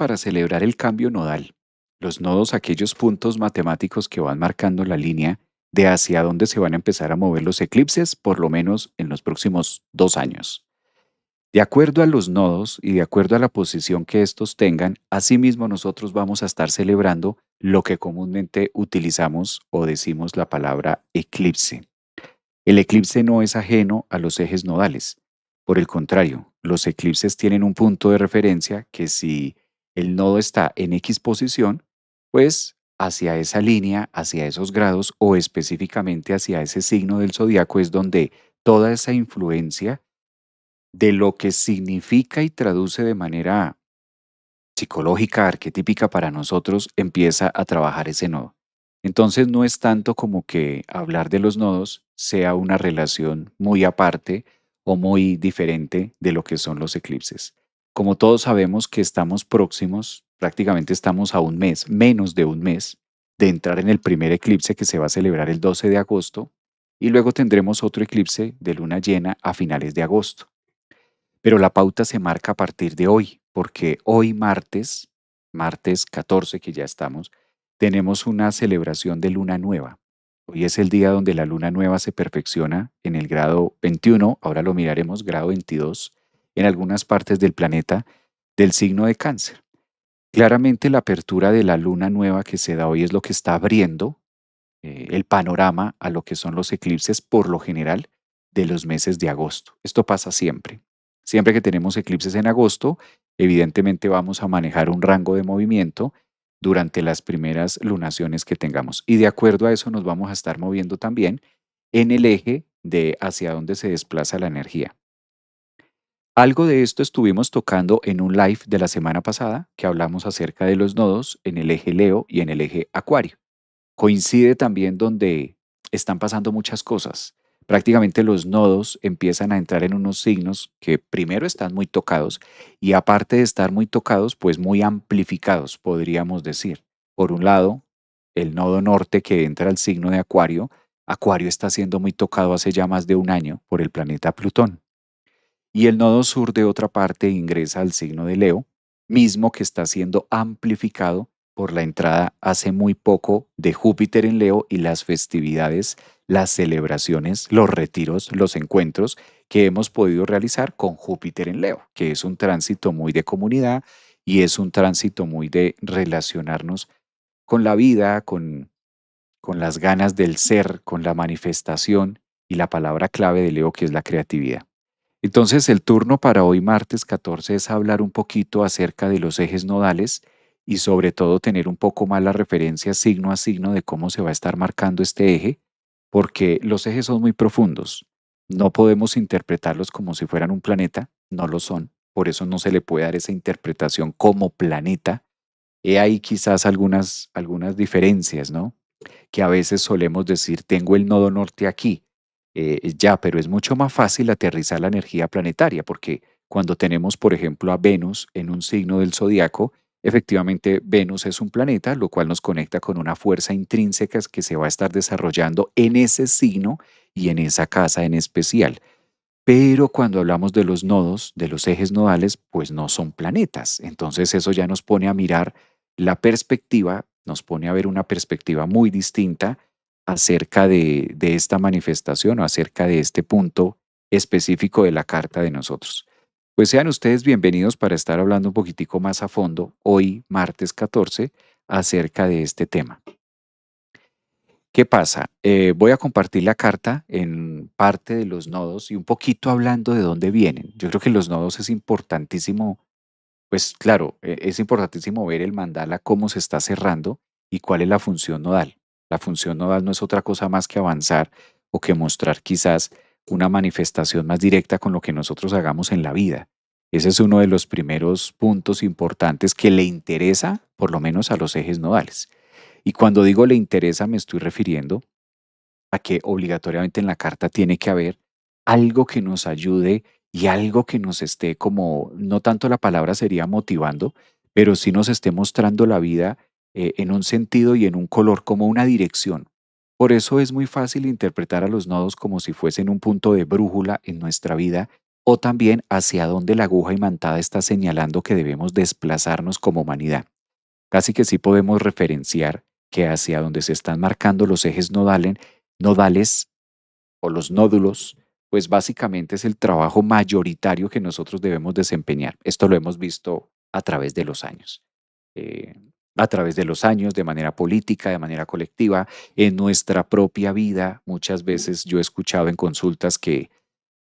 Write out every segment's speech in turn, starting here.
para celebrar el cambio nodal. Los nodos, aquellos puntos matemáticos que van marcando la línea de hacia dónde se van a empezar a mover los eclipses, por lo menos en los próximos 2 años. De acuerdo a los nodos y de acuerdo a la posición que estos tengan, asimismo nosotros vamos a estar celebrando lo que comúnmente utilizamos o decimos la palabra eclipse. El eclipse no es ajeno a los ejes nodales. Por el contrario, los eclipses tienen un punto de referencia que si el nodo está en X posición, pues hacia esa línea, hacia esos grados o específicamente hacia ese signo del zodiaco es donde toda esa influencia de lo que significa y traduce de manera psicológica, arquetípica para nosotros, empieza a trabajar ese nodo. Entonces no es tanto como que hablar de los nodos sea una relación muy aparte o muy diferente de lo que son los eclipses. Como todos sabemos que estamos próximos, prácticamente estamos a un mes, menos de un mes, de entrar en el primer eclipse que se va a celebrar el 12 de agosto y luego tendremos otro eclipse de luna llena a finales de agosto. Pero la pauta se marca a partir de hoy, porque hoy martes 14 que ya estamos, tenemos una celebración de luna nueva. Hoy es el día donde la luna nueva se perfecciona en el grado 21, ahora lo miraremos, grado 22, en algunas partes del planeta del signo de Cáncer. Claramente la apertura de la luna nueva que se da hoy es lo que está abriendo el panorama a lo que son los eclipses por lo general de los meses de agosto. Esto pasa siempre. Siempre que tenemos eclipses en agosto, evidentemente vamos a manejar un rango de movimiento durante las primeras lunaciones que tengamos. Y de acuerdo a eso nos vamos a estar moviendo también en el eje de hacia dónde se desplaza la energía. Algo de esto estuvimos tocando en un live de la semana pasada que hablamos acerca de los nodos en el eje Leo y en el eje Acuario. Coincide también donde están pasando muchas cosas. Prácticamente los nodos empiezan a entrar en unos signos que primero están muy tocados y aparte de estar muy tocados, pues muy amplificados, podríamos decir. Por un lado, el nodo norte que entra al signo de Acuario, Acuario está siendo muy tocado hace ya más de un año por el planeta Plutón. Y el nodo sur de otra parte ingresa al signo de Leo, mismo que está siendo amplificado por la entrada hace muy poco de Júpiter en Leo y las festividades, las celebraciones, los retiros, los encuentros que hemos podido realizar con Júpiter en Leo, que es un tránsito muy de comunidad y es un tránsito muy de relacionarnos con la vida, con las ganas del ser, con la manifestación y la palabra clave de Leo que es la creatividad. Entonces, el turno para hoy, martes 14, es hablar un poquito acerca de los ejes nodales y sobre todo tener un poco más la referencia signo a signo de cómo se va a estar marcando este eje, porque los ejes son muy profundos. No podemos interpretarlos como si fueran un planeta, no lo son. Por eso no se le puede dar esa interpretación como planeta. He ahí quizás algunas diferencias, ¿no? Que a veces solemos decir, tengo el nodo norte aquí, ya, pero es mucho más fácil aterrizar la energía planetaria, porque cuando tenemos, por ejemplo, a Venus en un signo del zodiaco, efectivamente Venus es un planeta, lo cual nos conecta con una fuerza intrínseca que se va a estar desarrollando en ese signo y en esa casa en especial. Pero cuando hablamos de los nodos, de los ejes nodales, pues no son planetas. Entonces eso ya nos pone a mirar la perspectiva, nos pone a ver una perspectiva muy distinta acerca de esta manifestación o acerca de este punto específico de la carta de nosotros. Pues sean ustedes bienvenidos para estar hablando un poquitico más a fondo hoy, martes 14, acerca de este tema. ¿Qué pasa? Voy a compartir la carta en parte de los nodos y un poquito hablando de dónde vienen. Yo creo que los nodos es importantísimo, pues claro, es importantísimo ver el mandala cómo se está cerrando y cuál es la función nodal. La función nodal no es otra cosa más que avanzar o que mostrar quizás una manifestación más directa con lo que nosotros hagamos en la vida. Ese es uno de los primeros puntos importantes que le interesa, por lo menos a los ejes nodales. Y cuando digo le interesa, me estoy refiriendo a que obligatoriamente en la carta tiene que haber algo que nos ayude y algo que nos esté como, no tanto la palabra sería motivando, pero sí nos esté mostrando la vida en un sentido y en un color, como una dirección. Por eso es muy fácil interpretar a los nodos como si fuesen un punto de brújula en nuestra vida o también hacia dónde la aguja imantada está señalando que debemos desplazarnos como humanidad. Casi que sí podemos referenciar que hacia donde se están marcando los ejes nodales o los nódulos, pues básicamente es el trabajo mayoritario que nosotros debemos desempeñar. Esto lo hemos visto a través de los años. eh, a través de los años, de manera política, de manera colectiva, en nuestra propia vida. Muchas veces yo he escuchado en consultas que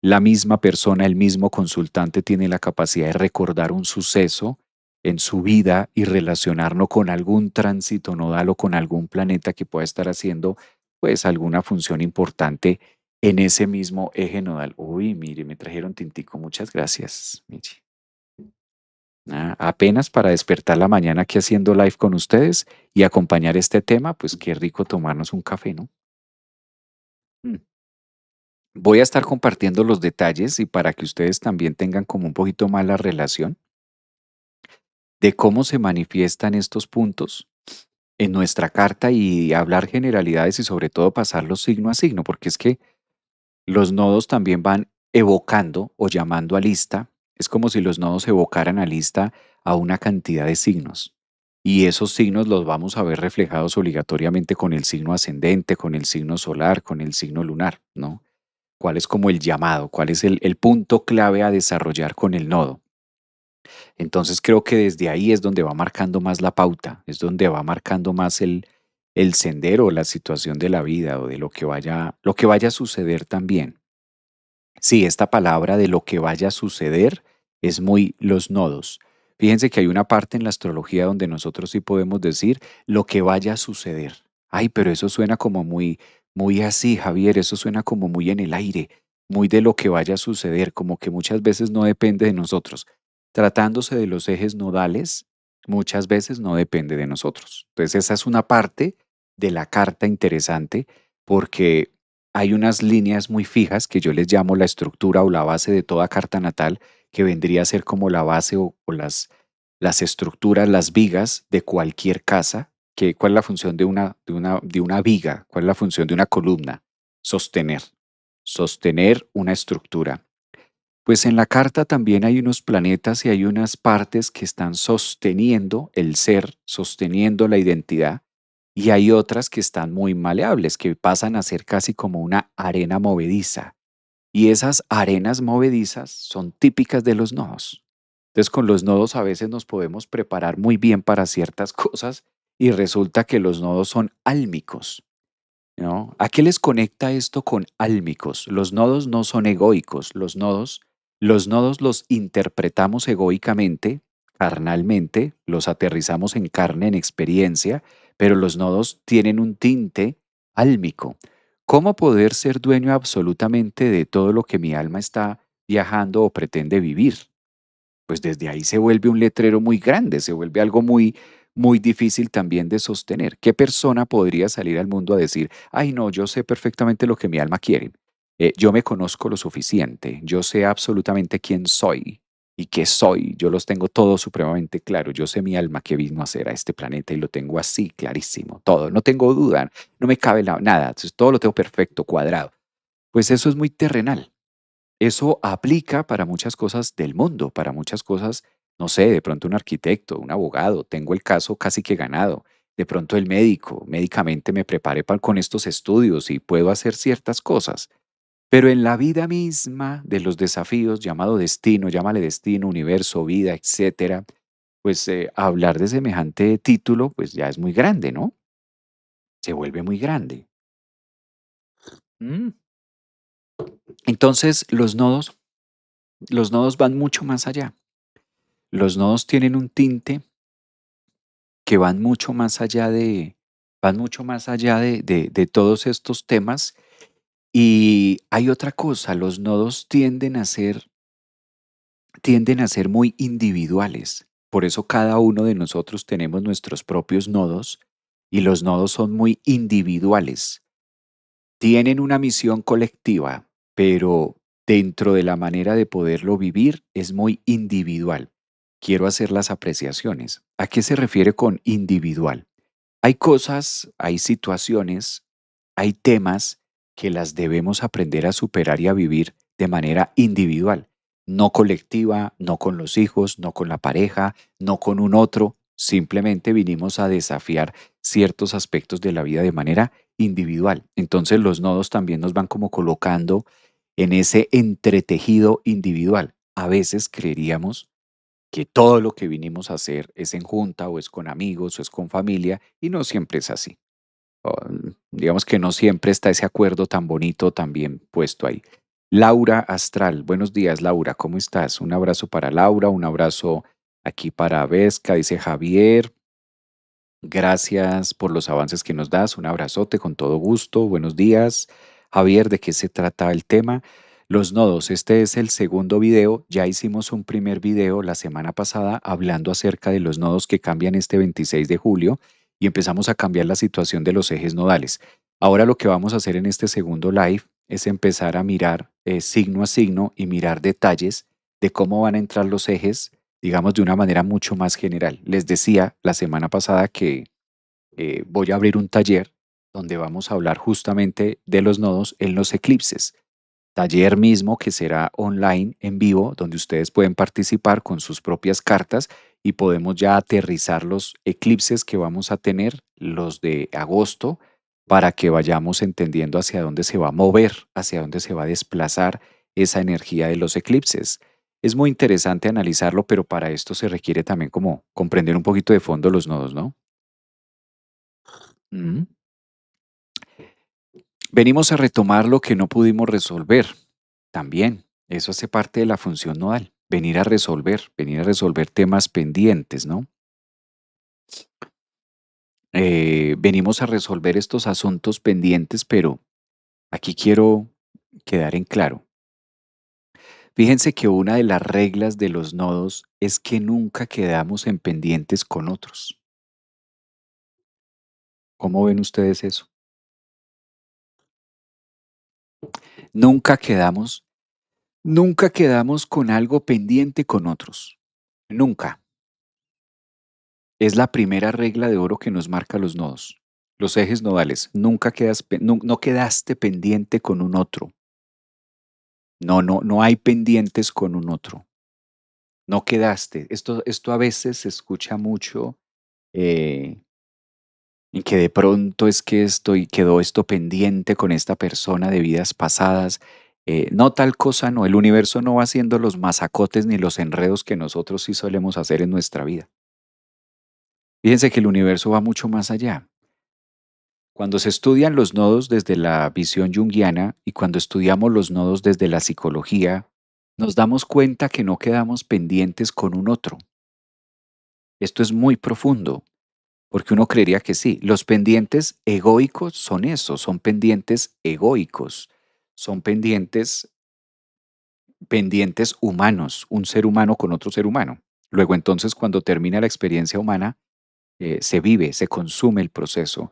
la misma persona, el mismo consultante tiene la capacidad de recordar un suceso en su vida y relacionarlo con algún tránsito nodal o con algún planeta que pueda estar haciendo pues alguna función importante en ese mismo eje nodal. Uy, mire, me trajeron tintico, muchas gracias. Mire. Apenas para despertar la mañana aquí haciendo live con ustedes y acompañar este tema, pues qué rico tomarnos un café, ¿no? Mm. Voy a estar compartiendo los detalles y para que ustedes también tengan como un poquito más la relación de cómo se manifiestan estos puntos en nuestra carta y hablar generalidades y sobre todo pasarlos signo a signo, porque es que los nodos también van evocando o llamando a lista. Es como si los nodos evocaran a lista a una cantidad de signos. Y esos signos los vamos a ver reflejados obligatoriamente con el signo ascendente, con el signo solar, con el signo lunar, ¿no? ¿Cuál es como el llamado? ¿Cuál es el punto clave a desarrollar con el nodo? Entonces creo que desde ahí es donde va marcando más la pauta, es donde va marcando más el sendero, la situación de la vida o de lo que vaya a suceder también. Sí, esta palabra de lo que vaya a suceder es muy los nodos. Fíjense que hay una parte en la astrología donde nosotros sí podemos decir lo que vaya a suceder. Ay, pero eso suena como muy así, Javier, eso suena como muy en el aire, muy de lo que vaya a suceder, como que muchas veces no depende de nosotros. Tratándose de los ejes nodales, muchas veces no depende de nosotros. Entonces, esa es una parte de la carta interesante porque hay unas líneas muy fijas que yo les llamo la estructura o la base de toda carta natal, que vendría a ser como la base o las estructuras, las vigas de cualquier casa. ¿Cuál es la función de una viga? ¿Cuál es la función de una columna? Sostener, sostener una estructura. Pues en la carta también hay unos planetas y hay unas partes que están sosteniendo el ser, sosteniendo la identidad, y hay otras que están muy maleables, que pasan a ser casi como una arena movediza. Y esas arenas movedizas son típicas de los nodos. Entonces con los nodos a veces nos podemos preparar muy bien para ciertas cosas y resulta que los nodos son álmicos. ¿No? ¿A qué les conecta esto con álmicos? Los nodos no son egoicos, los nodos los interpretamos egoicamente, carnalmente, los aterrizamos en carne, en experiencia, pero los nodos tienen un tinte álmico. ¿Cómo poder ser dueño absolutamente de todo lo que mi alma está viajando o pretende vivir? Pues desde ahí se vuelve un letrero muy grande, se vuelve algo muy difícil también de sostener. ¿Qué persona podría salir al mundo a decir, ay no, yo sé perfectamente lo que mi alma quiere, yo me conozco lo suficiente, yo sé absolutamente quién soy y qué soy, yo los tengo todos supremamente claro, yo sé mi alma que vino a hacer a este planeta y lo tengo así clarísimo, todo, no tengo duda, no me cabe nada, entonces todo lo tengo perfecto, cuadrado? Pues eso es muy terrenal. Eso aplica para muchas cosas del mundo, para muchas cosas, no sé, de pronto un arquitecto, un abogado, tengo el caso casi que ganado. De pronto el médico, médicamente me preparé con estos estudios y puedo hacer ciertas cosas. Pero en la vida misma de los desafíos, llamado destino, llámale destino, universo, vida, etcétera, pues hablar de semejante título, pues ya es muy grande, ¿no? Se vuelve muy grande. Mm. Entonces, los nodos van mucho más allá. Los nodos tienen un tinte que van mucho más allá de todos estos temas. Y hay otra cosa, los nodos tienden a ser muy individuales. Por eso cada uno de nosotros tenemos nuestros propios nodos y los nodos son muy individuales. Tienen una misión colectiva, pero dentro de la manera de poderlo vivir es muy individual. Quiero hacer las apreciaciones. ¿A qué se refiere con individual? Hay cosas, hay situaciones, hay temas que las debemos aprender a superar y a vivir de manera individual. no colectiva, no con los hijos, no con la pareja, no con un otro. Simplemente vinimos a desafiar ciertos aspectos de la vida de manera individual. Entonces los nodos también nos van como colocando en ese entretejido individual. A veces creeríamos que todo lo que vinimos a hacer es en junta o es con amigos o es con familia y no siempre es así. Digamos que no siempre está ese acuerdo tan bonito, tan bien puesto ahí. Laura Astral, buenos días Laura, ¿cómo estás? Un abrazo para Laura, un abrazo aquí para Vesca, dice Javier, gracias por los avances que nos das, un abrazote con todo gusto, buenos días. Javier, ¿de qué se trata el tema? Los nodos, este es el segundo video, ya hicimos un primer video la semana pasada hablando acerca de los nodos que cambian este 26 de julio y empezamos a cambiar la situación de los ejes nodales. Ahora lo que vamos a hacer en este segundo live es empezar a mirar signo a signo y mirar detalles de cómo van a entrar los ejes, digamos, de una manera mucho más general. Les decía la semana pasada que voy a abrir un taller donde vamos a hablar justamente de los nodos en los eclipses. Taller mismo que será online en vivo, donde ustedes pueden participar con sus propias cartas y podemos ya aterrizar los eclipses que vamos a tener, los de agosto, para que vayamos entendiendo hacia dónde se va a mover, hacia dónde se va a desplazar esa energía de los eclipses. Es muy interesante analizarlo, pero para esto se requiere también como comprender un poquito de fondo los nodos, ¿no? Mm. Venimos a retomar lo que no pudimos resolver. También, eso hace parte de la función nodal, venir a resolver temas pendientes, ¿no? Venimos a resolver estos asuntos pendientes, pero aquí quiero quedar en claro. Fíjense que una de las reglas de los nodos es que nunca quedamos en pendientes con otros. ¿Cómo ven ustedes eso? Nunca quedamos, nunca quedamos con algo pendiente con otros. Nunca. Es la primera regla de oro que nos marca los nodos. Los ejes nodales. Nunca no quedaste pendiente con un otro. No hay pendientes con un otro. No quedaste. Esto a veces se escucha mucho eh, en que de pronto es que quedó esto pendiente con esta persona de vidas pasadas. No tal cosa, no. El universo no va haciendo los masacotes ni los enredos que nosotros sí solemos hacer en nuestra vida. Fíjense que el universo va mucho más allá. Cuando se estudian los nodos desde la visión junguiana y cuando estudiamos los nodos desde la psicología, nos damos cuenta que no quedamos pendientes con un otro. Esto es muy profundo, porque uno creería que sí. Los pendientes egoicos son eso, son pendientes egoicos, son pendientes humanos, un ser humano con otro ser humano. Luego entonces cuando termina la experiencia humana, se vive, se consume el proceso.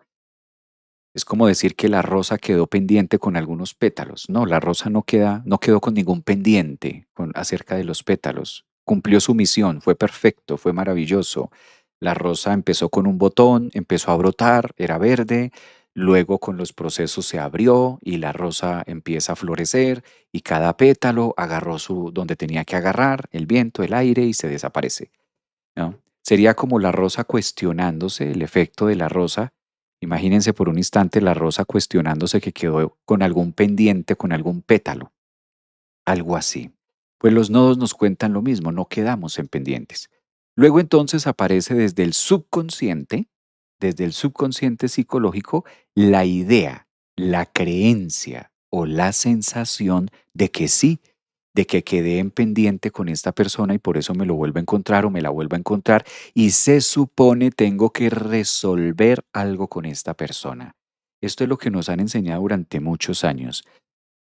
Es como decir que la rosa quedó pendiente con algunos pétalos. No, la rosa no quedó con ningún pendiente acerca de los pétalos. Cumplió su misión, fue perfecto, fue maravilloso. La rosa empezó con un botón, empezó a brotar, era verde, luego con los procesos se abrió y la rosa empieza a florecer y cada pétalo agarró donde tenía que agarrar, el viento, el aire y se desaparece. ¿No? Sería como la rosa cuestionándose, el efecto de la rosa. Imagínense por un instante la rosa cuestionándose que quedó con algún pendiente, con algún pétalo, algo así. Pues los nodos nos cuentan lo mismo, no quedamos en pendientes. Luego entonces aparece desde el subconsciente psicológico, la idea, la creencia o la sensación de que sí, de que quedé en pendiente con esta persona y por eso me lo vuelvo a encontrar o me la vuelvo a encontrar y se supone tengo que resolver algo con esta persona. Esto es lo que nos han enseñado durante muchos años.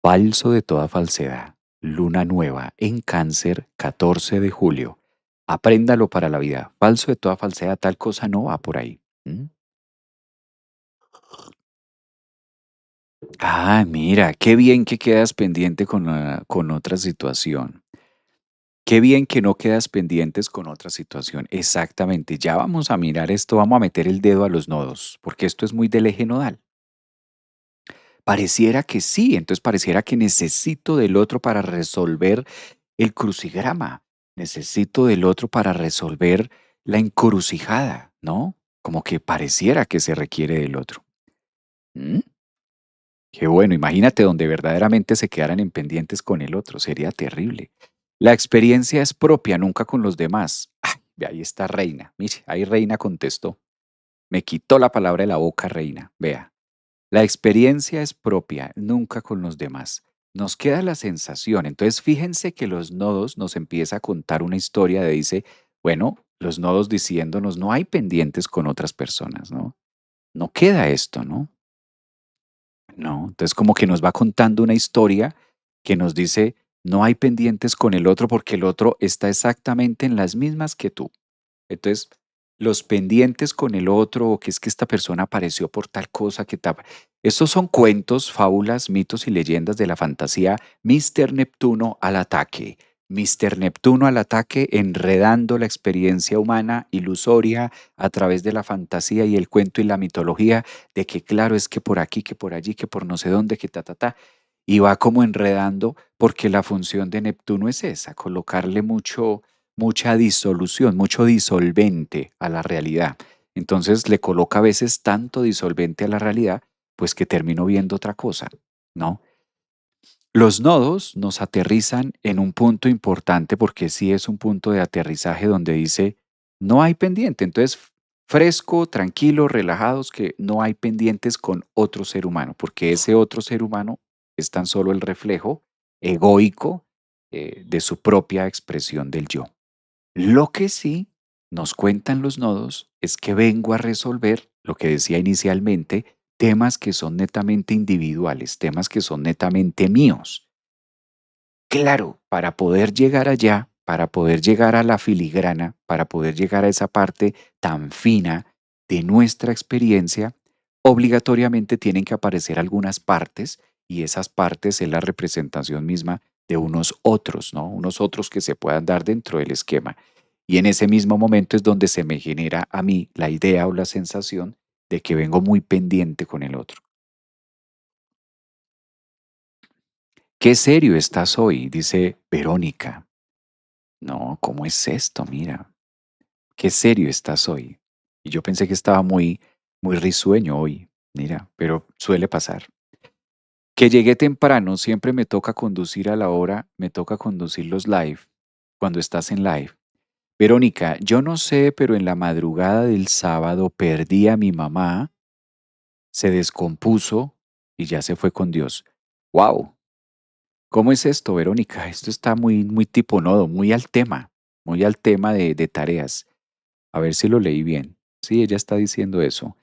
Falso de toda falsedad. Luna nueva en Cáncer, 14 de julio. Apréndalo para la vida. Falso de toda falsedad, tal cosa no va por ahí. ¿Mm? Ah, mira, qué bien que quedas pendiente con otra situación. Qué bien que no quedas pendientes con otra situación. Exactamente. Ya vamos a mirar esto, vamos a meter el dedo a los nodos, porque esto es muy del eje nodal. Pareciera que sí, entonces pareciera que necesito del otro para resolver. el crucigrama, necesito del otro para resolver la encrucijada, ¿no? Como que pareciera que se requiere del otro. ¿Mm? Qué bueno, imagínate donde verdaderamente se quedaran en pendientes con el otro, sería terrible. La experiencia es propia, nunca con los demás. Ay, ve ahí está Reina, mire, ahí Reina contestó. Me quitó la palabra de la boca, Reina. Vea, la experiencia es propia, nunca con los demás. Nos queda la sensación. Entonces, fíjense que los nodos nos empieza a contar una historia de dice, bueno, los nodos diciéndonos, no hay pendientes con otras personas, ¿no? No queda esto, ¿no? No. Entonces, como que nos va contando una historia que nos dice, no hay pendientes con el otro porque el otro está exactamente en las mismas que tú. Entonces, los pendientes con el otro, o que es que esta persona apareció por tal cosa que tal. Estos son cuentos, fábulas, mitos y leyendas de la fantasía. Mr. Neptuno al ataque. Mr. Neptuno al ataque, enredando la experiencia humana ilusoria a través de la fantasía y el cuento y la mitología, de que claro es que por aquí, que por allí, que por no sé dónde, que ta, ta, ta. Y va como enredando porque la función de Neptuno es esa, colocarle mucha disolución, mucho disolvente a la realidad. Entonces le coloca a veces tanto disolvente a la realidad, pues que termino viendo otra cosa, ¿no? Los nodos nos aterrizan en un punto importante porque sí es un punto de aterrizaje donde dice, no hay pendiente. Entonces, fresco, tranquilo, relajados, que no hay pendientes con otro ser humano, porque ese otro ser humano es tan solo el reflejo egoico de su propia expresión del yo. Lo que sí nos cuentan los nodos es que vengo a resolver lo que decía inicialmente, temas que son netamente individuales, temas que son netamente míos. Claro, para poder llegar allá, para poder llegar a la filigrana, para poder llegar a esa parte tan fina de nuestra experiencia, obligatoriamente tienen que aparecer algunas partes y esas partes es la representación misma de unos otros, ¿no? Unos otros que se puedan dar dentro del esquema. Y en ese mismo momento es donde se me genera a mí la idea o la sensación de que vengo muy pendiente con el otro. ¿Qué serio estás hoy? Dice Verónica. No, ¿cómo es esto? Mira, qué serio estás hoy. Y yo pensé que estaba muy risueño hoy. Mira, pero suele pasar. Que llegué temprano, siempre me toca conducir a la hora, me toca conducir los live, cuando estás en live. Verónica, yo no sé, pero en la madrugada del sábado perdí a mi mamá, se descompuso y ya se fue con Dios. ¡Wow! ¿Cómo es esto, Verónica? Esto está muy tipo nodo, muy al tema de tareas. A ver si lo leí bien. Sí, ella está diciendo eso.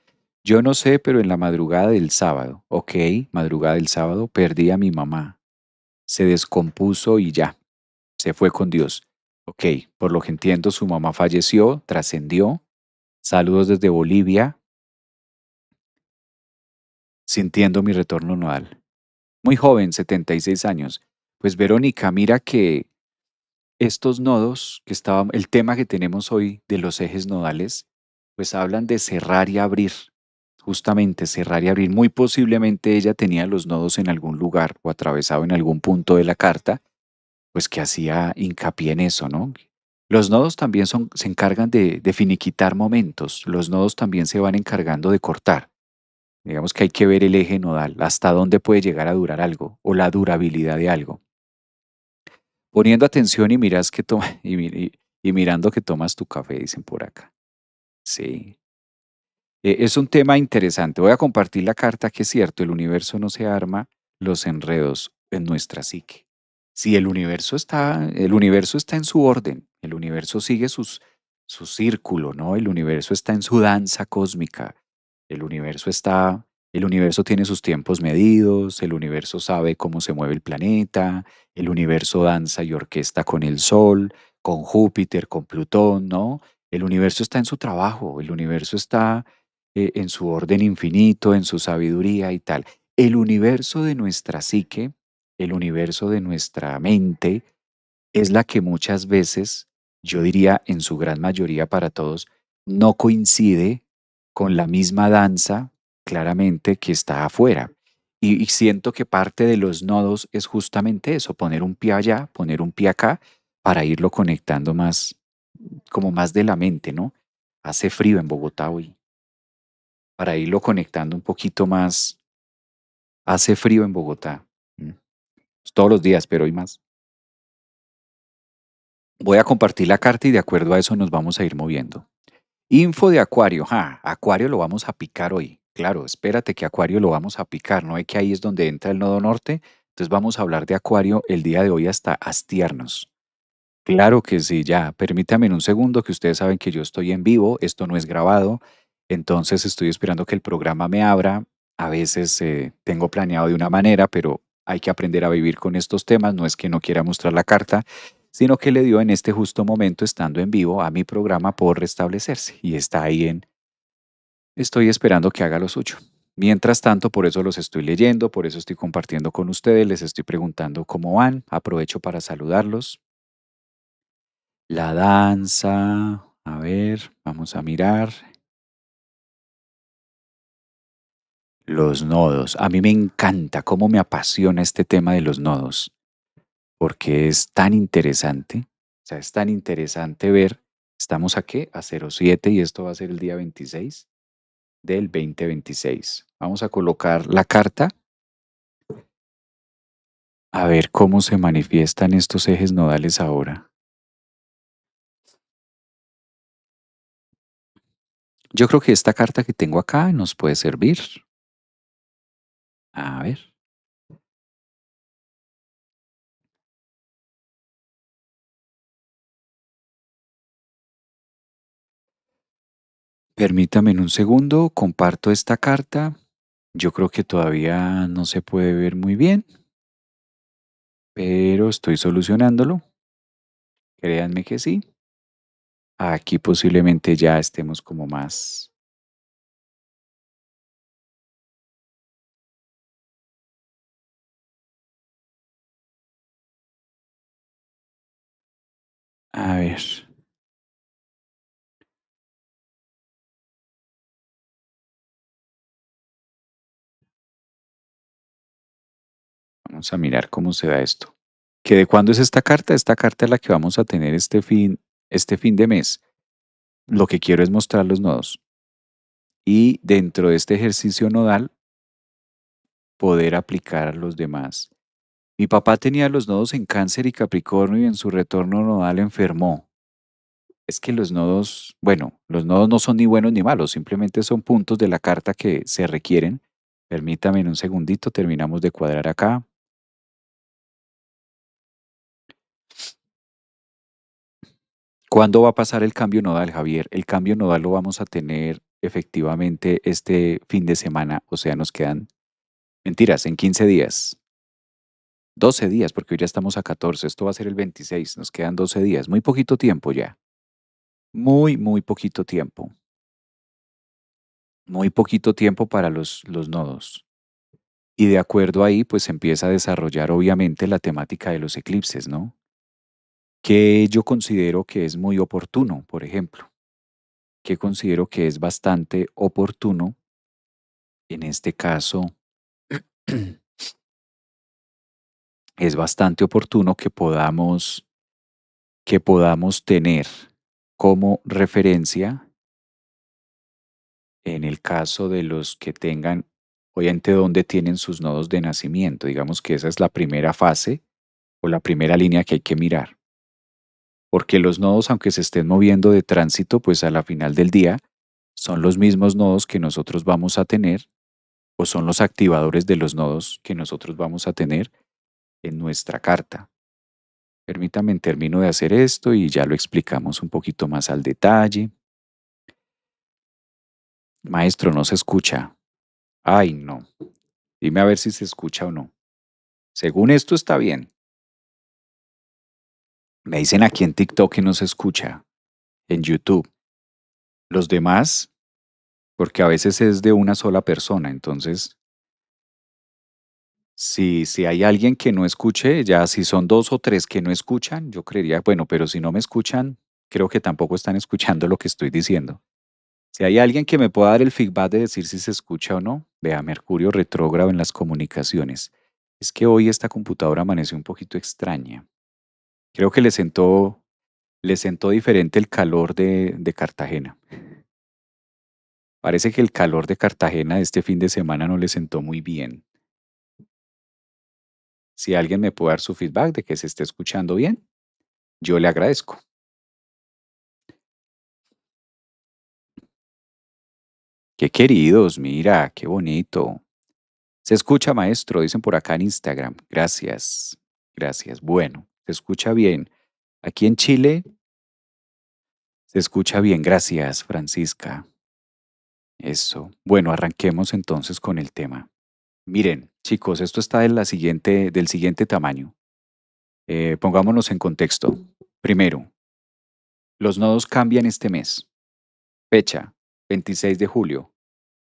Yo no sé, pero en la madrugada del sábado, ok, madrugada del sábado, perdí a mi mamá. Se descompuso y ya, se fue con Dios. Ok, por lo que entiendo, su mamá falleció, trascendió. Saludos desde Bolivia, sintiendo mi retorno nodal. Muy joven, 76 años. Pues Verónica, mira que estos nodos, el tema que tenemos hoy de los ejes nodales, pues hablan de cerrar y abrir, justamente cerrar y abrir. Muy posiblemente ella tenía los nodos en algún lugar o atravesado en algún punto de la carta, pues que hacía hincapié en eso, ¿no? Los nodos también se encargan de finiquitar momentos, los nodos también se van encargando de cortar. Digamos que hay que ver el eje nodal, hasta dónde puede llegar a durar algo o la durabilidad de algo. Poniendo atención y miras que toma, y mirando que tomas tu café, dicen por acá. Sí. Es un tema interesante. Voy a compartir la carta que es cierto, el universo no se arma los enredos en nuestra psique. Si el universo está en su orden, el universo sigue su círculo, ¿no? El universo está en su danza cósmica. El universo tiene sus tiempos medidos, el universo sabe cómo se mueve el planeta, el universo danza y orquesta con el Sol, con Júpiter, con Plutón, ¿no? El universo está en su trabajo, el universo está en su orden infinito, en su sabiduría y tal. El universo de nuestra psique, el universo de nuestra mente, es la que muchas veces, yo diría en su gran mayoría para todos, no coincide con la misma danza claramente que está afuera. Y siento que parte de los nodos es justamente eso, poner un pie allá, poner un pie acá, para irlo conectando más, como más de la mente, ¿no? Hace frío en Bogotá hoy, para irlo conectando un poquito más. Hace frío en Bogotá. Mm, todos los días, pero hoy más. Voy a compartir la carta y de acuerdo a eso nos vamos a ir moviendo. Info de Acuario. Acuario lo vamos a picar hoy. Claro, espérate que Acuario lo vamos a picar. ¿No es que ahí es donde entra el nodo norte? Entonces vamos a hablar de Acuario el día de hoy hasta hastiarnos. Claro que sí, ya. Permítame en un segundo que ustedes saben que yo estoy en vivo, esto no es grabado, entonces estoy esperando que el programa me abra. A veces tengo planeado de una manera, pero hay que aprender a vivir con estos temas. No es que no quiera mostrar la carta, sino que le dio en este justo momento, estando en vivo, a mi programa por restablecerse y está ahí en. Estoy esperando que haga lo suyo. Mientras tanto, por eso los estoy leyendo, por eso estoy compartiendo con ustedes, les estoy preguntando cómo van. Aprovecho para saludarlos. La danza, a ver, vamos a mirar. Los nodos. A mí me encanta cómo me apasiona este tema de los nodos, porque es tan interesante. O sea, es tan interesante ver. Estamos aquí a 07 y esto va a ser el día 26 del 2026. Vamos a colocar la carta a ver cómo se manifiestan estos ejes nodales ahora. Yo creo que esta carta que tengo acá nos puede servir. A ver. Permítame en un segundo, comparto esta carta. Yo creo que todavía no se puede ver muy bien, pero estoy solucionándolo. Créanme que sí. Aquí posiblemente ya estemos como más. A ver, vamos a mirar cómo se da esto. ¿Que de cuándo es esta carta? Esta carta es la que vamos a tener este fin de mes. Lo que quiero es mostrar los nodos. Y dentro de este ejercicio nodal, poder aplicar a los demás. Mi papá tenía los nodos en Cáncer y Capricornio y en su retorno nodal enfermó. Es que los nodos, bueno, los nodos no son ni buenos ni malos, simplemente son puntos de la carta que se requieren. Permítame en un segundito, terminamos de cuadrar acá. ¿Cuándo va a pasar el cambio nodal, Javier? El cambio nodal lo vamos a tener efectivamente este fin de semana, o sea, nos quedan, mentiras, en 15 días. 12 días, porque hoy ya estamos a 14, esto va a ser el 26, nos quedan 12 días, muy poquito tiempo ya, muy poquito tiempo, muy poquito tiempo para los nodos. Y de acuerdo ahí, pues se empieza a desarrollar obviamente la temática de los eclipses, ¿no? Que yo considero que es muy oportuno, por ejemplo, que considero que es bastante oportuno, en este caso, es bastante oportuno que podamos tener como referencia en el caso de los que tengan, obviamente, dónde tienen sus nodos de nacimiento. Digamos que esa es la primera fase o la primera línea que hay que mirar. Porque los nodos, aunque se estén moviendo de tránsito, pues a la final del día son los mismos nodos que nosotros vamos a tener o son los activadores de los nodos que nosotros vamos a tener en nuestra carta. Permítame, termino de hacer esto y ya lo explicamos un poquito más al detalle. Maestro, no se escucha. Ay, no. Dime a ver si se escucha o no. Según esto está bien. Me dicen aquí en TikTok que no se escucha, en YouTube. Los demás, porque a veces es de una sola persona, entonces si hay alguien que no escuche, ya si son dos o tres que no escuchan, yo creería, bueno, pero si no me escuchan, creo que tampoco están escuchando lo que estoy diciendo. Si hay alguien que me pueda dar el feedback de decir si se escucha o no, vea, Mercurio retrógrado en las comunicaciones. Es que hoy esta computadora amaneció un poquito extraña. Creo que le sentó diferente el calor de Cartagena. Parece que el calor de Cartagena de este fin de semana no le sentó muy bien. Si alguien me puede dar su feedback de que se esté escuchando bien, yo le agradezco. Qué queridos, mira, qué bonito. Se escucha, maestro, dicen por acá en Instagram. Gracias, gracias. Bueno, se escucha bien. Aquí en Chile se escucha bien. Gracias, Francisca. Eso. Bueno, arranquemos entonces con el tema. Miren, chicos, esto está del siguiente tamaño. Pongámonos en contexto. Primero, los nodos cambian este mes. Fecha, 26 de julio.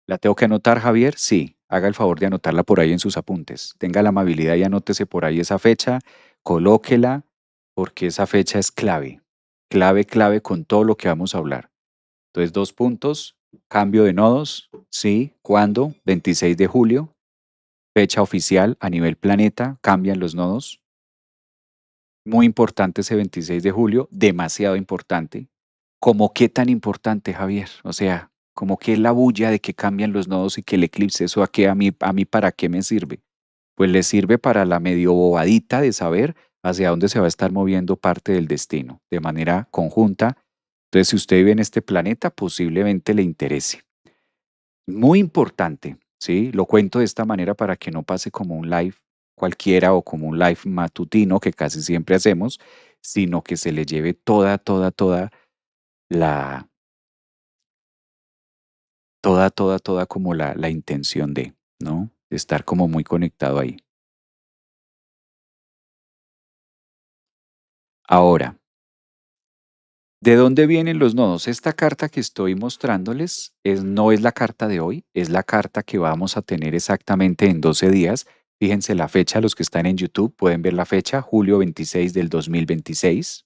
¿La tengo que anotar, Javier? Sí. Haga el favor de anotarla por ahí en sus apuntes. Tenga la amabilidad y anótese por ahí esa fecha, colóquela, porque esa fecha es clave. Clave, clave con todo lo que vamos a hablar. Entonces, dos puntos. Cambio de nodos. Sí. ¿Cuándo? 26 de julio. Fecha oficial a nivel planeta. Cambian los nodos. Muy importante ese 26 de julio. Demasiado importante. ¿Cómo qué tan importante, Javier? O sea, como que la bulla de que cambian los nodos y que el eclipse, eso a mí para qué me sirve? Pues le sirve para la medio bobadita de saber hacia dónde se va a estar moviendo parte del destino de manera conjunta. Entonces, si usted vive en este planeta, posiblemente le interese. Muy importante, ¿sí? Lo cuento de esta manera para que no pase como un live cualquiera o como un live matutino que casi siempre hacemos, sino que se le lleve toda la, toda como la intención de, ¿no? De estar como muy conectado ahí. Ahora, ¿de dónde vienen los nodos? Esta carta que estoy mostrándoles no es la carta de hoy, es la carta que vamos a tener exactamente en 12 días. Fíjense la fecha, los que están en YouTube pueden ver la fecha, julio 26 del 2026,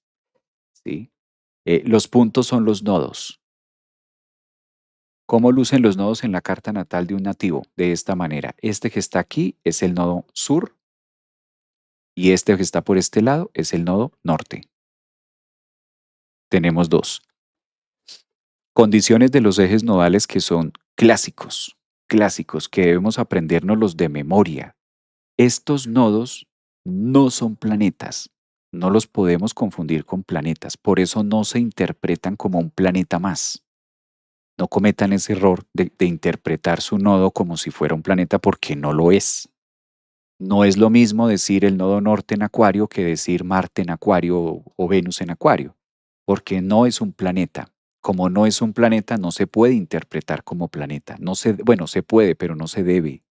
¿sí? Los puntos son los nodos. ¿Cómo lucen los nodos en la carta natal de un nativo? De esta manera. Este que está aquí es el nodo sur y este que está por este lado es el nodo norte. Tenemos dos. Condiciones de los ejes nodales que son clásicos, clásicos, que debemos aprendernos de memoria. Estos nodos no son planetas, no los podemos confundir con planetas, por eso no se interpretan como un planeta más. No cometan ese error de interpretar su nodo como si fuera un planeta porque no lo es. No es lo mismo decir el nodo norte en Acuario que decir Marte en Acuario o Venus en Acuario, porque no es un planeta. Como no es un planeta, no se puede interpretar como planeta. No se, bueno, se puede, pero no se debe.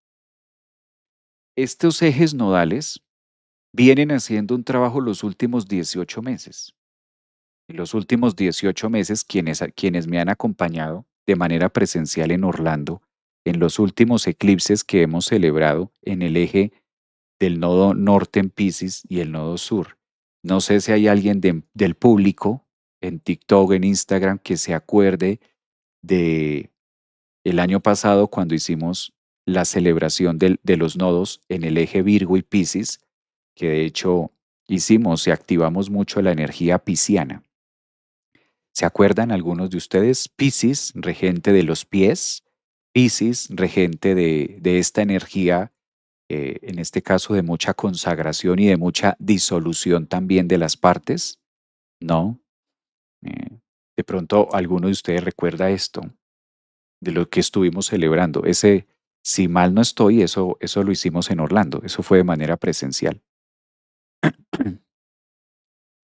Estos ejes nodales vienen haciendo un trabajo los últimos 18 meses. En los últimos 18 meses, quienes me han acompañado de manera presencial en Orlando, en los últimos eclipses que hemos celebrado en el eje del nodo norte en Pisces y el nodo sur. No sé si hay alguien del público en TikTok, en Instagram, que se acuerde de el año pasado cuando hicimos la celebración de los nodos en el eje Virgo y Pisces, que de hecho hicimos y activamos mucho la energía pisciana. ¿Se acuerdan algunos de ustedes? Piscis, regente de los pies, Piscis, regente de esta energía, en este caso de mucha consagración y de mucha disolución también de las partes, ¿no? De pronto alguno de ustedes recuerda esto, de lo que estuvimos celebrando. Ese, si mal no estoy, eso lo hicimos en Orlando, eso fue de manera presencial.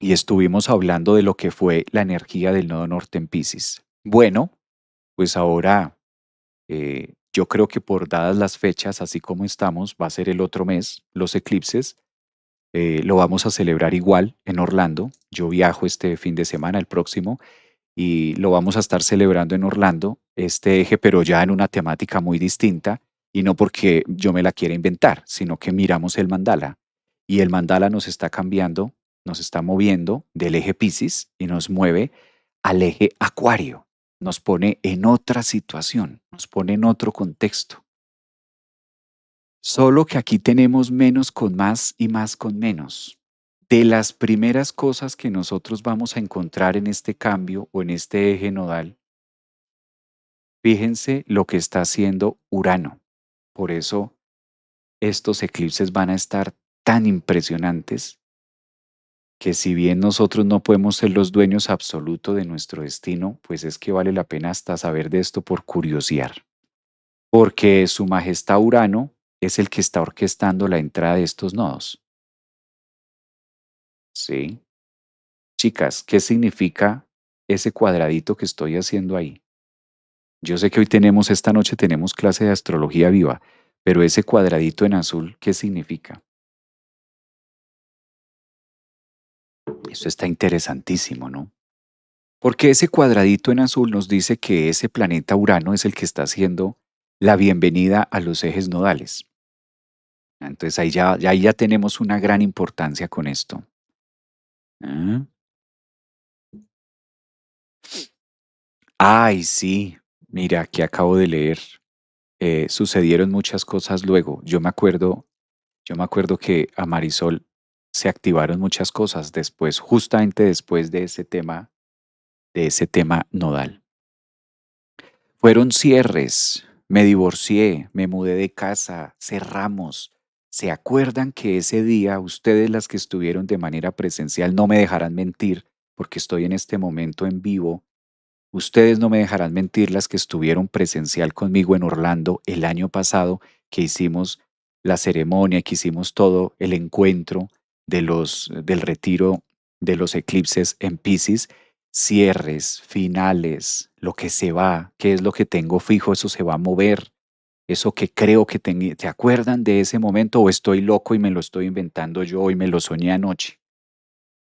Y estuvimos hablando de lo que fue la energía del nodo norte en Piscis. Bueno, pues ahora yo creo que por dadas las fechas, así como estamos, va a ser el otro mes, los eclipses, lo vamos a celebrar igual en Orlando. Yo viajo este fin de semana, el próximo, y lo vamos a estar celebrando en Orlando, este eje, pero ya en una temática muy distinta, y no porque yo me la quiera inventar, sino que miramos el mandala, y el mandala nos está cambiando, nos está moviendo del eje Piscis y nos mueve al eje Acuario. nos pone en otra situación, nos pone en otro contexto. Solo que aquí tenemos menos con más y más con menos. De las primeras cosas que nosotros vamos a encontrar en este cambio o en este eje nodal, fíjense lo que está haciendo Urano. Por eso estos eclipses van a estar tan impresionantes que si bien nosotros no podemos ser los dueños absolutos de nuestro destino, pues es que vale la pena hasta saber de esto por curiosear. Porque Su Majestad Urano es el que está orquestando la entrada de estos nodos. Sí. Chicas, ¿qué significa ese cuadradito que estoy haciendo ahí? Yo sé que hoy esta noche tenemos clase de astrología viva, pero ese cuadradito en azul, ¿qué significa? Eso está interesantísimo, ¿no? Porque ese cuadradito en azul nos dice que ese planeta Urano es el que está haciendo la bienvenida a los ejes nodales. Entonces ahí ya tenemos una gran importancia con esto. ¿Ah? Ay, sí, mira, que acabo de leer. Sucedieron muchas cosas luego. Yo me acuerdo que a Marisol se activaron muchas cosas después, justamente después de ese tema nodal. Fueron cierres, me divorcié, me mudé de casa, cerramos. ¿Se acuerdan que ese día ustedes las que estuvieron de manera presencial no me dejarán mentir porque estoy en este momento en vivo? Ustedes no me dejarán mentir las que estuvieron presencial conmigo en Orlando el año pasado, que hicimos la ceremonia, que hicimos todo el encuentro del retiro de los eclipses en Piscis, cierres, finales, lo que se va, qué es lo que tengo fijo, eso se va a mover, eso que creo que tenía. ¿Te acuerdan de ese momento o estoy loco y me lo estoy inventando yo y me lo soñé anoche?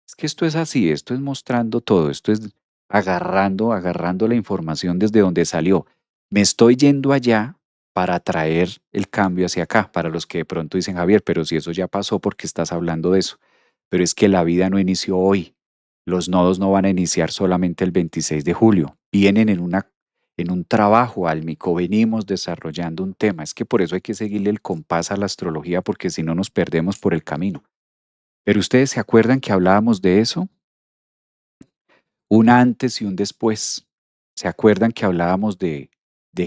Es que esto es así, esto es mostrando todo, esto es agarrando la información desde donde salió. Me estoy yendo allá para traer el cambio hacia acá, para los que de pronto dicen, Javier, pero si eso ya pasó, ¿por qué estás hablando de eso? Pero es que la vida no inició hoy. Los nodos no van a iniciar solamente el 26 de julio. Vienen en un trabajo álmico, venimos desarrollando un tema. Es que por eso hay que seguirle el compás a la astrología, porque si no nos perdemos por el camino. Pero ustedes se acuerdan que hablábamos de eso, un antes y un después. ¿Se acuerdan que hablábamos de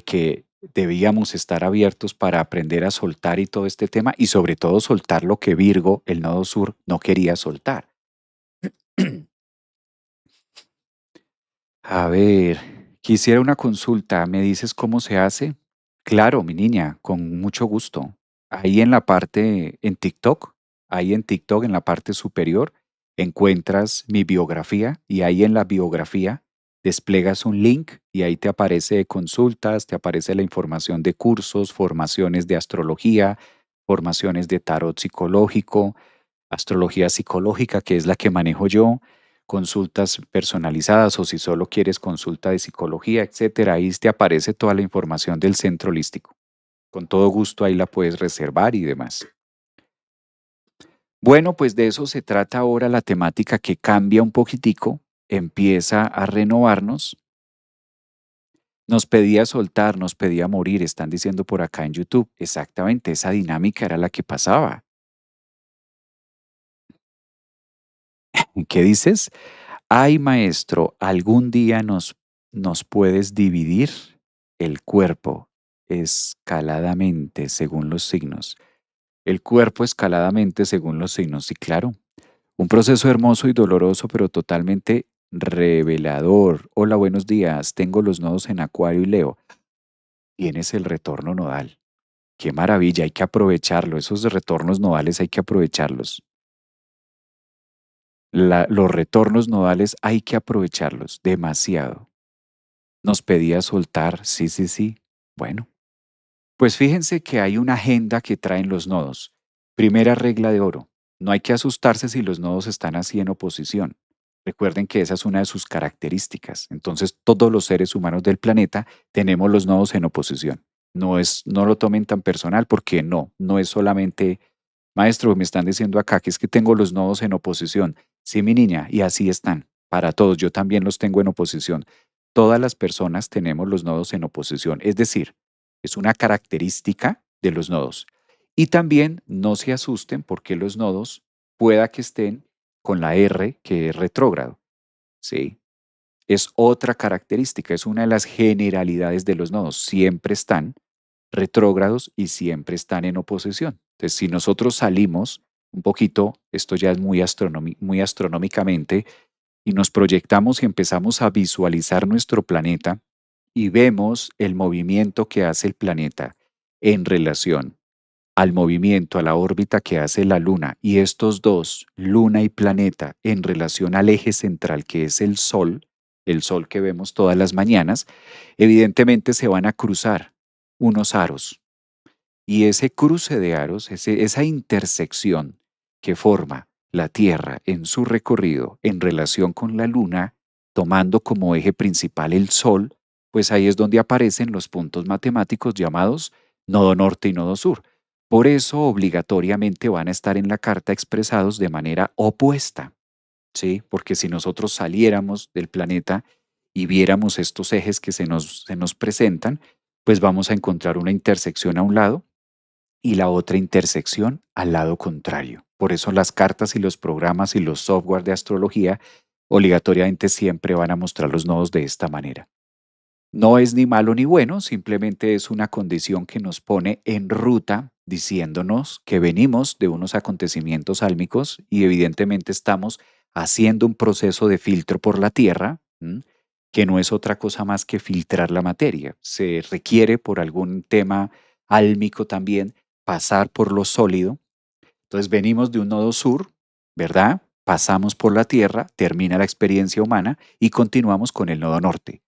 que debíamos estar abiertos para aprender a soltar y todo este tema? Y sobre todo soltar lo que Virgo, el nodo sur, no quería soltar. A ver, quisiera una consulta. ¿Me dices cómo se hace? Claro, mi niña, con mucho gusto. Ahí en la parte, en TikTok, ahí en TikTok, en la parte superior, encuentras mi biografía y ahí en la biografía desplegas un link y ahí te aparece consultas, te aparece la información de cursos, formaciones de astrología, formaciones de tarot psicológico, astrología psicológica, que es la que manejo yo, consultas personalizadas o si solo quieres consulta de psicología, etcétera. Ahí te aparece toda la información del centro holístico. Con todo gusto ahí la puedes reservar y demás. Bueno, pues de eso se trata ahora la temática que cambia un poquitico, empieza a renovarnos. Nos pedía soltar, nos pedía morir, están diciendo por acá en YouTube. Exactamente, esa dinámica era la que pasaba. ¿Qué dices? Ay, maestro, algún día nos puedes dividir el cuerpo escaladamente según los signos. El cuerpo escaladamente según los signos, sí, claro. Un proceso hermoso y doloroso, pero totalmente revelador. Hola, buenos días. Tengo los nodos en Acuario y Leo. Tienes el retorno nodal. Qué maravilla, hay que aprovecharlo. Esos retornos nodales hay que aprovecharlos. Los retornos nodales hay que aprovecharlos demasiado. Nos pedía soltar, sí, sí, sí. Bueno, pues fíjense que hay una agenda que traen los nodos. Primera regla de oro, no hay que asustarse si los nodos están así en oposición. Recuerden que esa es una de sus características. Entonces, todos los seres humanos del planeta tenemos los nodos en oposición. No lo tomen tan personal porque no es solamente, maestro, me están diciendo acá que es que tengo los nodos en oposición. Sí, mi niña, y así están para todos. Yo también los tengo en oposición. todas las personas tenemos los nodos en oposición, es decir, es una característica de los nodos. Y también no se asusten porque los nodos pueda que estén con la R, que es retrógrado, ¿sí? Es otra característica, es una de las generalidades de los nodos. Siempre están retrógrados y siempre están en oposición. Entonces, si nosotros salimos un poquito, esto ya es muy astronómicamente, y nos proyectamos y empezamos a visualizar nuestro planeta y vemos el movimiento que hace el planeta en relación al movimiento, a la órbita que hace la Luna, y estos dos, Luna y planeta, en relación al eje central que es el Sol que vemos todas las mañanas, evidentemente se van a cruzar unos aros. Y ese cruce de aros, esa intersección que forma la Tierra en su recorrido en relación con la Luna, tomando como eje principal el Sol, pues ahí es donde aparecen los puntos matemáticos llamados nodo norte y nodo sur. Por eso obligatoriamente van a estar en la carta expresados de manera opuesta, ¿sí? Porque si nosotros saliéramos del planeta y viéramos estos ejes que se nos presentan, pues vamos a encontrar una intersección a un lado y la otra intersección al lado contrario. Por eso las cartas y los programas y los software de astrología obligatoriamente siempre van a mostrar los nodos de esta manera. No es ni malo ni bueno, simplemente es una condición que nos pone en ruta diciéndonos que venimos de unos acontecimientos álmicos y evidentemente estamos haciendo un proceso de filtro por la Tierra, ¿m? Que no es otra cosa más que filtrar la materia. Se requiere por algún tema álmico también pasar por lo sólido. Entonces venimos de un nodo sur, ¿verdad? Pasamos por la Tierra, termina la experiencia humana y continuamos con el nodo norte.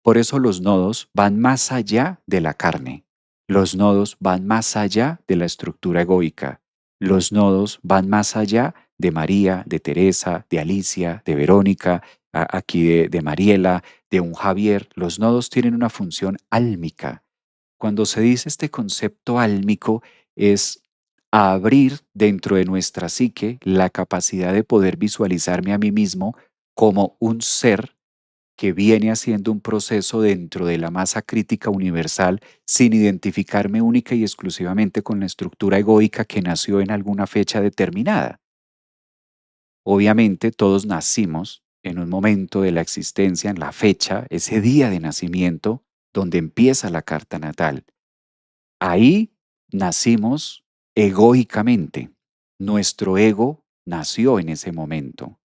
Por eso los nodos van más allá de la carne. Los nodos van más allá de la estructura egoica. Los nodos van más allá de María, de Teresa, de Alicia, de Verónica, aquí de Mariela, de un Javier. Los nodos tienen una función álmica. Cuando se dice este concepto álmico es abrir dentro de nuestra psique la capacidad de poder visualizarme a mí mismo como un ser que viene haciendo un proceso dentro de la masa crítica universal sin identificarme única y exclusivamente con la estructura egoica que nació en alguna fecha determinada. Obviamente todos nacimos en un momento de la existencia, en la fecha, ese día de nacimiento, donde empieza la carta natal. Ahí nacimos egoicamente. Nuestro ego nació en ese momento,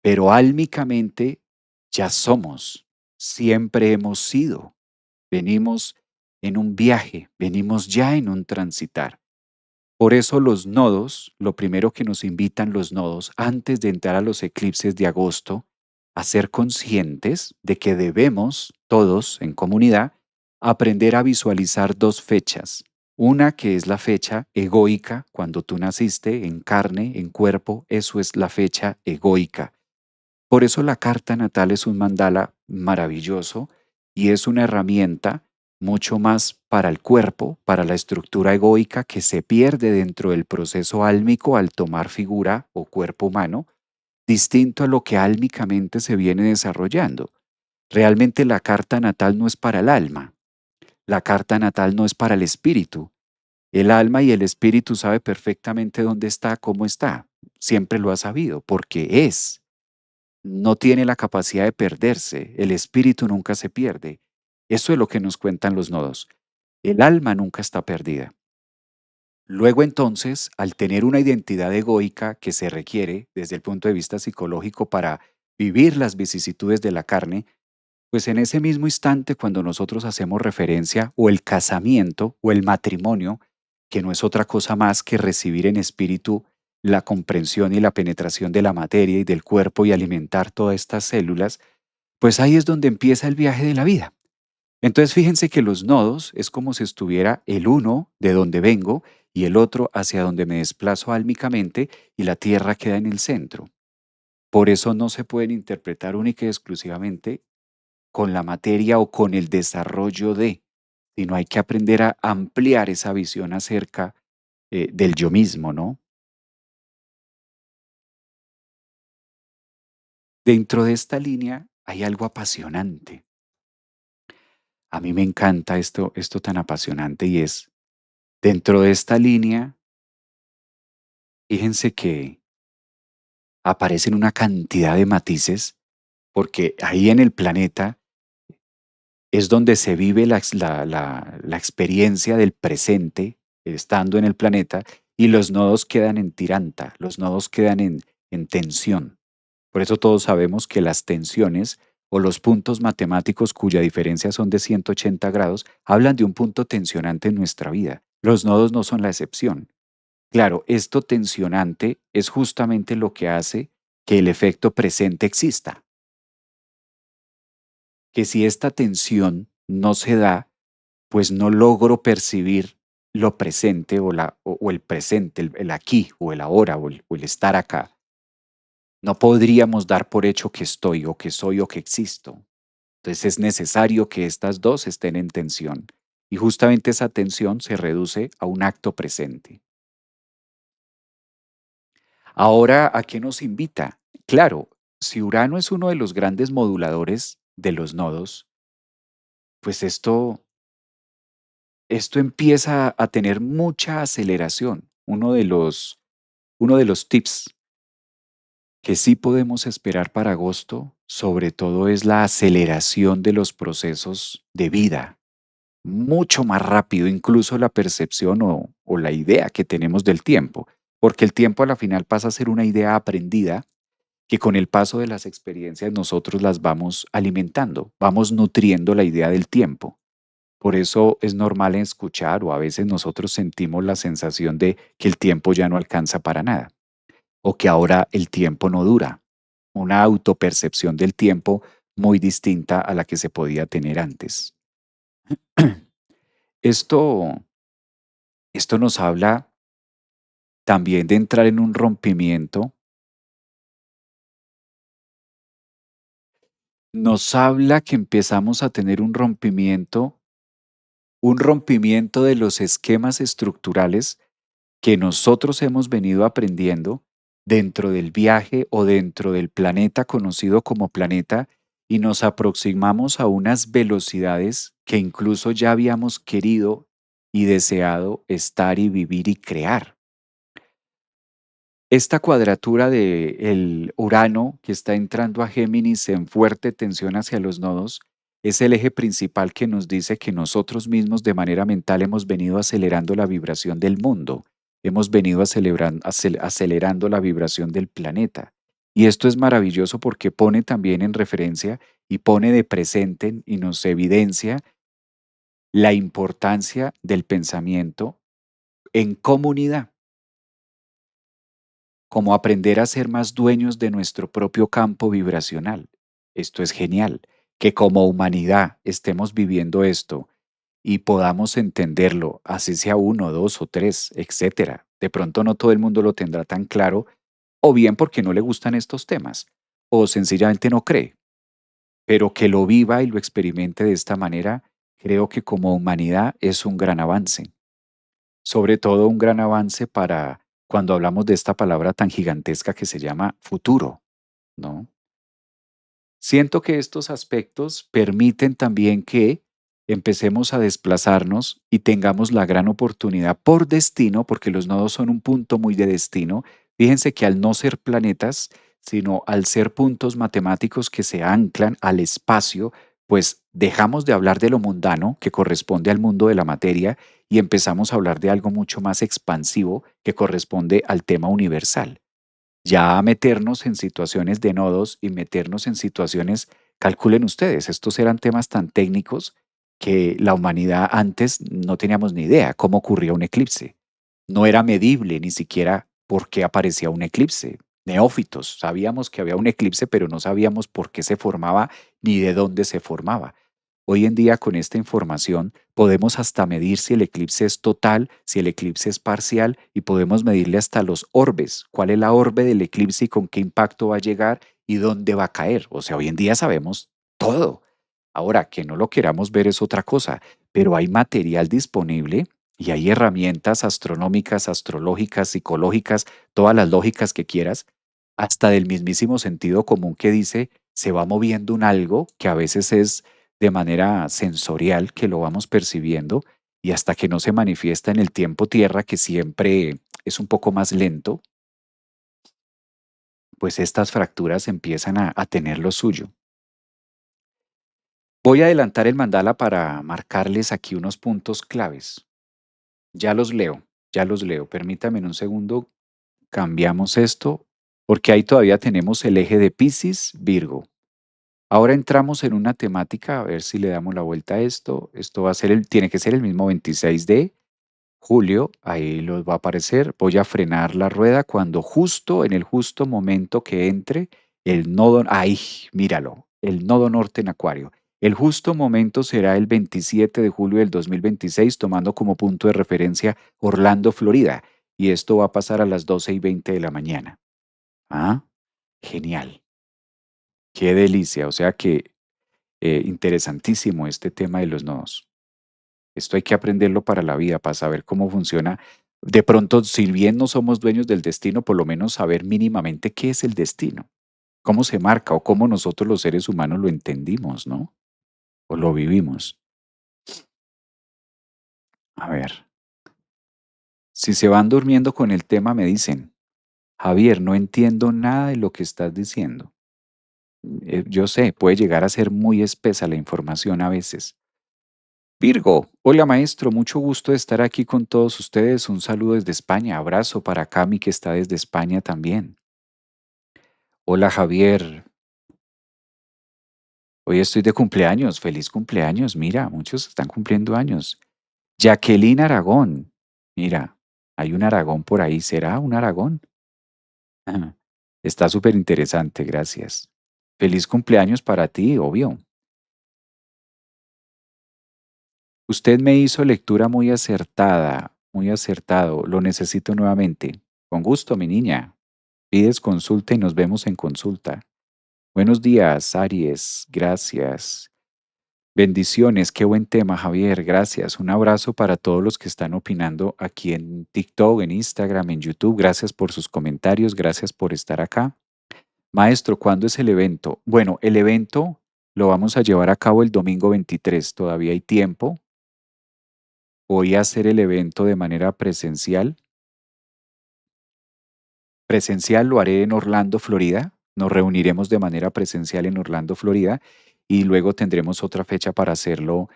pero álmicamente ya somos, siempre hemos sido. Venimos en un viaje, venimos ya en un transitar. Por eso los nodos, lo primero que nos invitan los nodos antes de entrar a los eclipses de agosto, a ser conscientes de que debemos, todos en comunidad, aprender a visualizar dos fechas. Una que es la fecha egoica, cuando tú naciste en carne, en cuerpo, eso es la fecha egoica. Por eso la carta natal es un mandala maravilloso y es una herramienta mucho más para el cuerpo, para la estructura egoica que se pierde dentro del proceso álmico al tomar figura o cuerpo humano, distinto a lo que álmicamente se viene desarrollando. Realmente la carta natal no es para el alma, la carta natal no es para el espíritu. El alma y el espíritu sabe perfectamente dónde está, cómo está. Siempre lo ha sabido, porque es. No tiene la capacidad de perderse, el espíritu nunca se pierde. Eso es lo que nos cuentan los nodos. El alma nunca está perdida. Luego entonces, al tener una identidad egoica que se requiere desde el punto de vista psicológico para vivir las vicisitudes de la carne, pues en ese mismo instante cuando nosotros hacemos referencia o el casamiento o el matrimonio, que no es otra cosa más que recibir en espíritu la comprensión y la penetración de la materia y del cuerpo y alimentar todas estas células, pues ahí es donde empieza el viaje de la vida. Entonces fíjense que los nodos es como si estuviera el uno de donde vengo y el otro hacia donde me desplazo álmicamente y la Tierra queda en el centro. Por eso no se pueden interpretar única y exclusivamente con la materia o con el desarrollo de, sino hay que aprender a ampliar esa visión acerca del yo mismo, ¿no? Dentro de esta línea hay algo apasionante. A mí me encanta esto tan apasionante y es, dentro de esta línea, fíjense que aparecen una cantidad de matices, porque ahí en el planeta es donde se vive la experiencia del presente, estando en el planeta, y los nodos quedan en tiranta, los nodos quedan en tensión. Por eso todos sabemos que las tensiones o los puntos matemáticos cuya diferencia son de 180 grados hablan de un punto tensionante en nuestra vida. Los nodos no son la excepción. Claro, esto tensionante es justamente lo que hace que el efecto presente exista, que si esta tensión no se da, pues no logro percibir lo presente o el presente, el aquí o el ahora o el estar acá. No podríamos dar por hecho que estoy o que soy o que existo. Entonces es necesario que estas dos estén en tensión y justamente esa tensión se reduce a un acto presente. Ahora, ¿a qué nos invita? Claro, si Urano es uno de los grandes moduladores de los nodos, pues esto empieza a tener mucha aceleración. Uno de los tips que sí podemos esperar para agosto, sobre todo, es la aceleración de los procesos de vida, mucho más rápido, incluso la percepción o la idea que tenemos del tiempo, porque el tiempo a la final pasa a ser una idea aprendida que con el paso de las experiencias nosotros las vamos alimentando, vamos nutriendo la idea del tiempo. Por eso es normal escuchar o a veces nosotros sentimos la sensación de que el tiempo ya no alcanza para nada o que ahora el tiempo no dura, una autopercepción del tiempo muy distinta a la que se podía tener antes. Esto, esto nos habla también de entrar en un rompimiento, nos habla que empezamos a tener un rompimiento de los esquemas estructurales que nosotros hemos venido aprendiendo dentro del viaje o dentro del planeta conocido como planeta y nos aproximamos a unas velocidades que incluso ya habíamos querido y deseado estar y vivir y crear. Esta cuadratura de el Urano que está entrando a Géminis en fuerte tensión hacia los nodos es el eje principal que nos dice que nosotros mismos de manera mental hemos venido acelerando la vibración del mundo, hemos venido acelerando la vibración del planeta. Y esto es maravilloso porque pone también en referencia y pone de presente y nos evidencia la importancia del pensamiento en comunidad, como aprender a ser más dueños de nuestro propio campo vibracional. Esto es genial, que como humanidad estemos viviendo esto y podamos entenderlo, así sea uno, dos o tres, etcétera. De pronto no todo el mundo lo tendrá tan claro, o bien porque no le gustan estos temas, o sencillamente no cree, pero que lo viva y lo experimente de esta manera, creo que como humanidad es un gran avance. Sobre todo un gran avance para cuando hablamos de esta palabra tan gigantesca que se llama futuro, ¿no? Siento que estos aspectos permiten también que empecemos a desplazarnos y tengamos la gran oportunidad por destino, porque los nodos son un punto muy de destino. Fíjense que al no ser planetas, sino al ser puntos matemáticos que se anclan al espacio, pues dejamos de hablar de lo mundano que corresponde al mundo de la materia y empezamos a hablar de algo mucho más expansivo que corresponde al tema universal. Ya meternos en situaciones de nodos y meternos en situaciones, calculen ustedes, estos eran temas tan técnicos que la humanidad antes no teníamos ni idea cómo ocurría un eclipse. No era medible ni siquiera por qué aparecía un eclipse. Neófitos, sabíamos que había un eclipse, pero no sabíamos por qué se formaba ni de dónde se formaba. Hoy en día con esta información podemos hasta medir si el eclipse es total, si el eclipse es parcial y podemos medirle hasta los orbes, cuál es la orbe del eclipse y con qué impacto va a llegar y dónde va a caer. O sea, hoy en día sabemos todo. Ahora, que no lo queramos ver es otra cosa, pero hay material disponible y hay herramientas astronómicas, astrológicas, psicológicas, todas las lógicas que quieras, hasta del mismísimo sentido común que dice se va moviendo un algo que a veces es de manera sensorial, que lo vamos percibiendo, y hasta que no se manifiesta en el tiempo tierra, que siempre es un poco más lento, pues estas fracturas empiezan a tener lo suyo. Voy a adelantar el mandala para marcarles aquí unos puntos claves. Ya los leo, ya los leo. Permítame en un segundo, cambiamos esto, porque ahí todavía tenemos el eje de Piscis, Virgo. Ahora entramos en una temática, a ver si le damos la vuelta a esto. Esto va a ser tiene que ser el mismo 26 de julio, ahí los va a aparecer. Voy a frenar la rueda cuando justo, en el justo momento que entre el nodo, ahí, míralo, el nodo norte en Acuario. El justo momento será el 27 de julio del 2026, tomando como punto de referencia Orlando, Florida. Y esto va a pasar a las 12:20 de la mañana. Ah, genial. Qué delicia. O sea que interesantísimo este tema de los nodos. Esto hay que aprenderlo para la vida, para saber cómo funciona. De pronto, si bien no somos dueños del destino, por lo menos saber mínimamente qué es el destino, cómo se marca o cómo nosotros los seres humanos lo entendimos, ¿no? O lo vivimos. A ver, si se van durmiendo con el tema, me dicen, Javier, no entiendo nada de lo que estás diciendo. Yo sé, puede llegar a ser muy espesa la información a veces. Virgo, hola maestro, mucho gusto de estar aquí con todos ustedes. Un saludo desde España, abrazo para Cami que está desde España también. Hola Javier, hoy estoy de cumpleaños, feliz cumpleaños, mira, muchos están cumpliendo años. Jacqueline Aragón, mira, hay un Aragón por ahí, ¿será un Aragón? Ajá. Está súper interesante, gracias. Feliz cumpleaños para ti, obvio. Usted me hizo lectura muy acertada, muy acertado, lo necesito nuevamente. Con gusto, mi niña. Pides consulta y nos vemos en consulta. Buenos días, Aries. Gracias. Bendiciones. Qué buen tema, Javier. Gracias. Un abrazo para todos los que están opinando aquí en TikTok, en Instagram, en YouTube. Gracias por sus comentarios. Gracias por estar acá. Maestro, ¿cuándo es el evento? Bueno, el evento lo vamos a llevar a cabo el domingo 23. Todavía hay tiempo. Voy a hacer el evento de manera presencial. Presencial lo haré en Orlando, Florida. Nos reuniremos de manera presencial en Orlando, Florida, y luego tendremos otra fecha para hacerlo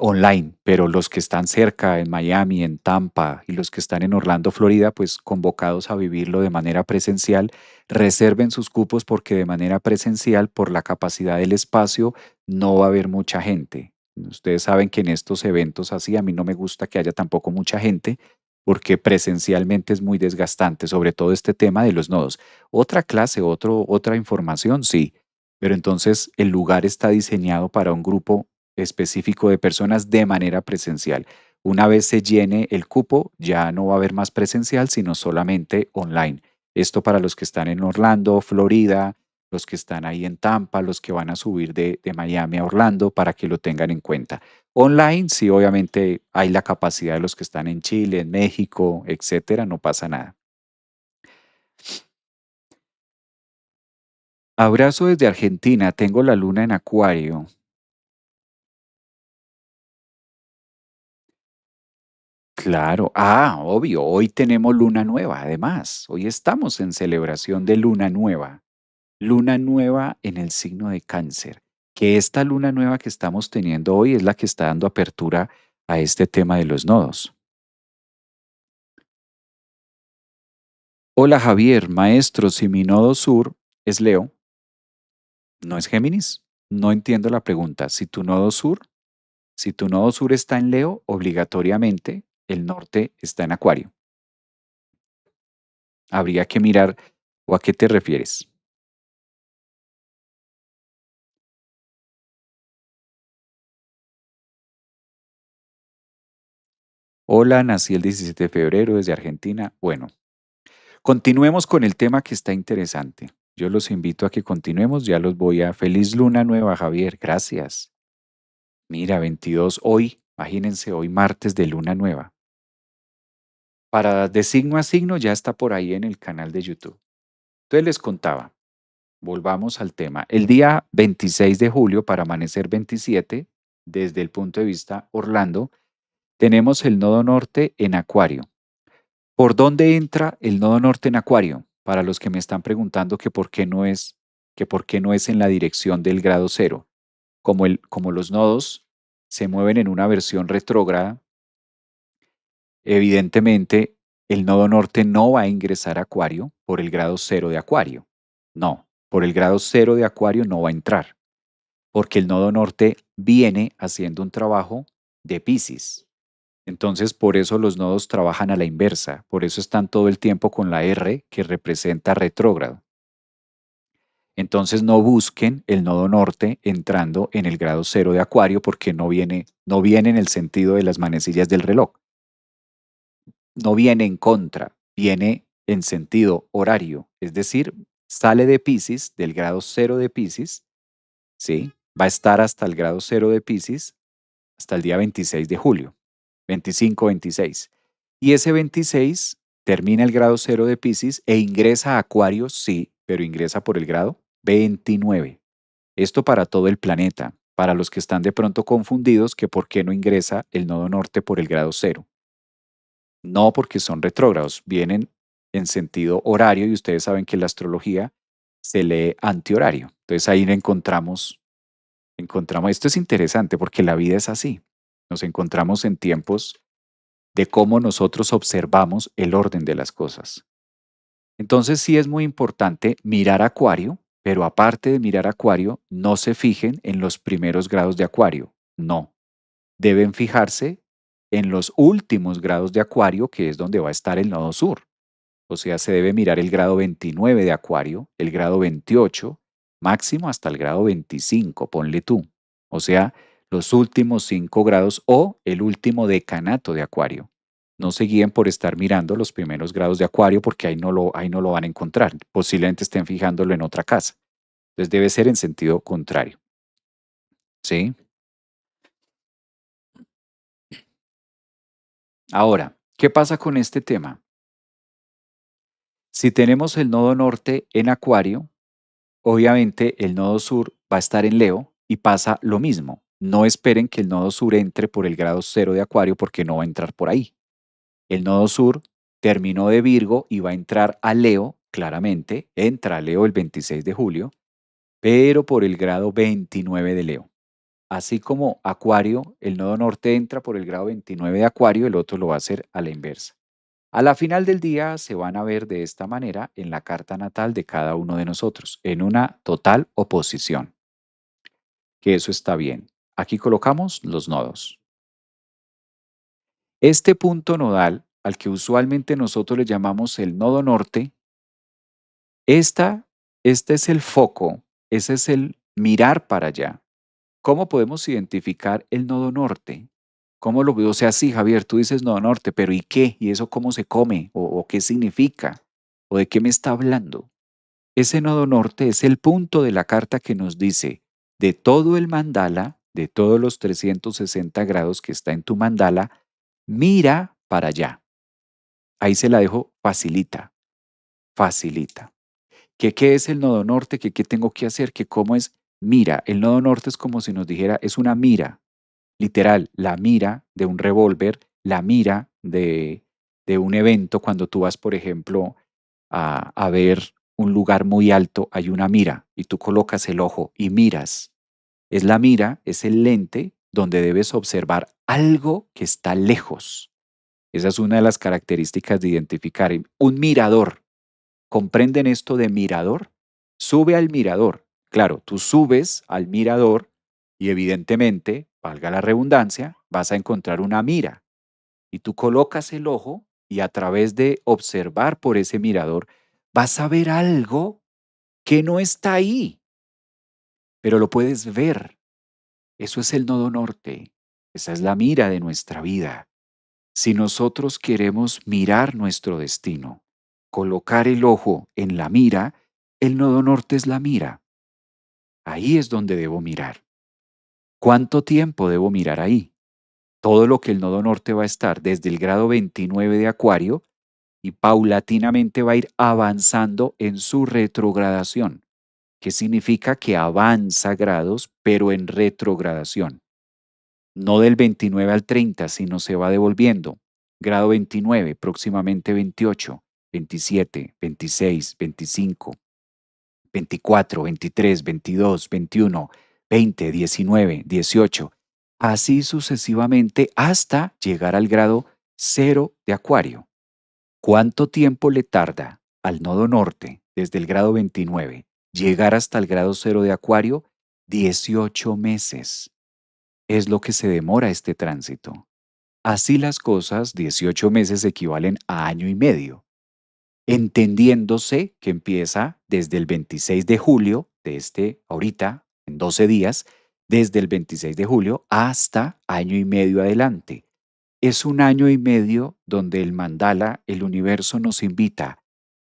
online, pero los que están cerca, en Miami, en Tampa, y los que están en Orlando, Florida, pues convocados a vivirlo de manera presencial, reserven sus cupos porque de manera presencial, por la capacidad del espacio, no va a haber mucha gente. Ustedes saben que en estos eventos así, a mí no me gusta que haya tampoco mucha gente, porque presencialmente es muy desgastante, sobre todo este tema de los nodos. Otra clase, otra información, sí, pero entonces el lugar está diseñado para un grupo específico de personas de manera presencial. Una vez se llene el cupo, ya no va a haber más presencial, sino solamente online. Esto para los que están en Orlando, Florida, los que están ahí en Tampa, los que van a subir de Miami a Orlando, para que lo tengan en cuenta. Online, sí, obviamente hay la capacidad de los que están en Chile, en México, etcétera, no pasa nada. Abrazo desde Argentina, tengo la luna en Acuario. Claro, obvio, hoy tenemos luna nueva, además, hoy estamos en celebración de luna nueva en el signo de Cáncer, que esta luna nueva que estamos teniendo hoy es la que está dando apertura a este tema de los nodos. Hola Javier, maestro, si mi nodo sur es Leo, ¿no es Géminis? No entiendo la pregunta. Si tu nodo sur está en Leo, obligatoriamente el norte está en Acuario. Habría que mirar, ¿o a qué te refieres? Hola, nací el 17 de febrero desde Argentina. Bueno, continuemos con el tema que está interesante. Yo los invito a que continuemos, ya los voy a... Feliz luna nueva, Javier, gracias. Mira, 22 hoy, imagínense, hoy martes de luna nueva. Para de signo a signo ya está por ahí en el canal de YouTube. Entonces les contaba. volvamos al tema. El día 26 de julio, para amanecer 27, desde el punto de vista Orlando, tenemos el nodo norte en Acuario. ¿Por dónde entra el nodo norte en Acuario? Para los que me están preguntando que por qué no es en la dirección del grado cero. Como los nodos se mueven en una versión retrógrada, evidentemente el nodo norte no va a ingresar a Acuario por el grado cero de Acuario. No, por el grado cero de Acuario no va a entrar, porque el nodo norte viene haciendo un trabajo de Piscis. Entonces, por eso los nodos trabajan a la inversa, por eso están todo el tiempo con la R que representa retrógrado. Entonces, no busquen el nodo norte entrando en el grado cero de Acuario porque no viene en el sentido de las manecillas del reloj, no viene en contra, viene en sentido horario, es decir, sale de Piscis, del grado cero de Piscis, ¿sí? Va a estar hasta el grado cero de Piscis hasta el día 26 de julio, 25, 26. Y ese 26 termina el grado cero de Piscis e ingresa a Acuario, sí, pero ingresa por el grado 29. Esto para todo el planeta, para los que están de pronto confundidos que por qué no ingresa el nodo norte por el grado cero. No porque son retrógrados, vienen en sentido horario y ustedes saben que la astrología se lee antihorario. Entonces ahí encontramos, esto es interesante porque la vida es así. Nos encontramos en tiempos de cómo nosotros observamos el orden de las cosas. Entonces sí es muy importante mirar Acuario, pero aparte de mirar Acuario, no se fijen en los primeros grados de Acuario. No, deben fijarse en los últimos grados de Acuario, que es donde va a estar el nodo sur. O sea, se debe mirar el grado 29 de Acuario, el grado 28, máximo hasta el grado 25, ponle tú. O sea, los últimos 5 grados o el último decanato de Acuario. No se guíen por estar mirando los primeros grados de Acuario porque ahí no lo van a encontrar. Posiblemente estén fijándolo en otra casa. Entonces debe ser en sentido contrario. ¿Sí? Ahora, ¿qué pasa con este tema? Si tenemos el nodo norte en Acuario, obviamente el nodo sur va a estar en Leo y pasa lo mismo. No esperen que el nodo sur entre por el grado cero de Acuario porque no va a entrar por ahí. El nodo sur terminó de Virgo y va a entrar a Leo, claramente, entra a Leo el 26 de julio, pero por el grado 29 de Leo. Así como Acuario, el nodo norte entra por el grado 29 de Acuario, el otro lo va a hacer a la inversa. A la final del día se van a ver de esta manera en la carta natal de cada uno de nosotros, en una total oposición, que eso está bien. Aquí colocamos los nodos. Este punto nodal, al que usualmente nosotros le llamamos el nodo norte, esta, este es el foco, ese es el mirar para allá. ¿Cómo podemos identificar el nodo norte? ¿Cómo lo veo? O sea, sí, Javier, tú dices nodo norte, pero ¿y qué? ¿Y eso cómo se come? O qué significa? ¿O de qué me está hablando? Ese nodo norte es el punto de la carta que nos dice de todo el mandala, de todos los 360 grados que está en tu mandala, mira para allá. Ahí se la dejo facilita, facilita. ¿Qué es el nodo norte? ¿Qué tengo que hacer? ¿Qué cómo es? Mira, el nodo norte es como si nos dijera, es una mira, literal, la mira de un revólver, la mira de un evento cuando tú vas, por ejemplo, a ver un lugar muy alto, hay una mira y tú colocas el ojo y miras. Es la mira, es el lente donde debes observar algo que está lejos. Esa es una de las características de identificar un mirador. ¿Comprenden esto de mirador? Sube al mirador. Claro, tú subes al mirador y evidentemente, valga la redundancia, vas a encontrar una mira y tú colocas el ojo y a través de observar por ese mirador vas a ver algo que no está ahí, pero lo puedes ver. Eso es el nodo norte. Esa es la mira de nuestra vida. Si nosotros queremos mirar nuestro destino, colocar el ojo en la mira, el nodo norte es la mira. Ahí es donde debo mirar. ¿Cuánto tiempo debo mirar ahí? Todo lo que el nodo norte va a estar desde el grado 29 de Acuario y paulatinamente va a ir avanzando en su retrogradación. que significa que avanza grados, pero en retrogradación. No del 29 al 30, sino se va devolviendo. Grado 29, próximamente 28, 27, 26, 25, 24, 23, 22, 21, 20, 19, 18, así sucesivamente hasta llegar al grado cero de Acuario. ¿Cuánto tiempo le tarda al nodo norte desde el grado 29 llegar hasta el grado cero de Acuario? 18 meses es lo que se demora este tránsito. Así las cosas, 18 meses equivalen a año y medio, entendiéndose que empieza desde el 26 de julio, de ahorita, en 12 días, desde el 26 de julio hasta año y medio adelante. Es un año y medio donde el mandala, el universo, nos invita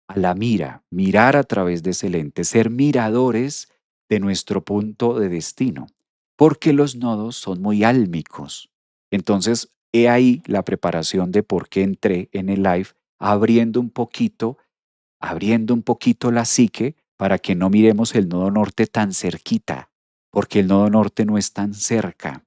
a la mira, mirar a través de ese lente, ser miradores de nuestro punto de destino, porque los nodos son muy álmicos. Entonces, he ahí la preparación de por qué entré en el live abriendo un poquito la psique para que no miremos el nodo norte tan cerquita, porque el nodo norte no es tan cerca.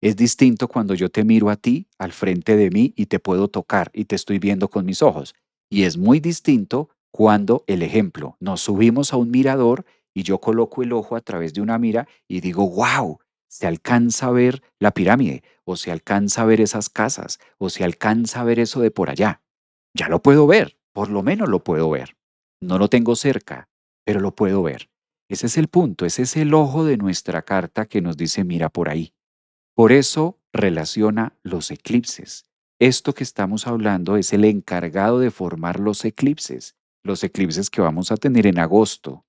Es distinto cuando yo te miro a ti al frente de mí y te puedo tocar y te estoy viendo con mis ojos. Y es muy distinto cuando, el ejemplo, nos subimos a un mirador y yo coloco el ojo a través de una mira y digo, wow, se alcanza a ver la pirámide, o se alcanza a ver esas casas, o se alcanza a ver eso de por allá. Ya lo puedo ver, por lo menos lo puedo ver. No lo tengo cerca, pero lo puedo ver. Ese es el punto, ese es el ojo de nuestra carta que nos dice mira por ahí. Por eso relaciona los eclipses. Esto que estamos hablando es el encargado de formar los eclipses que vamos a tener en agosto.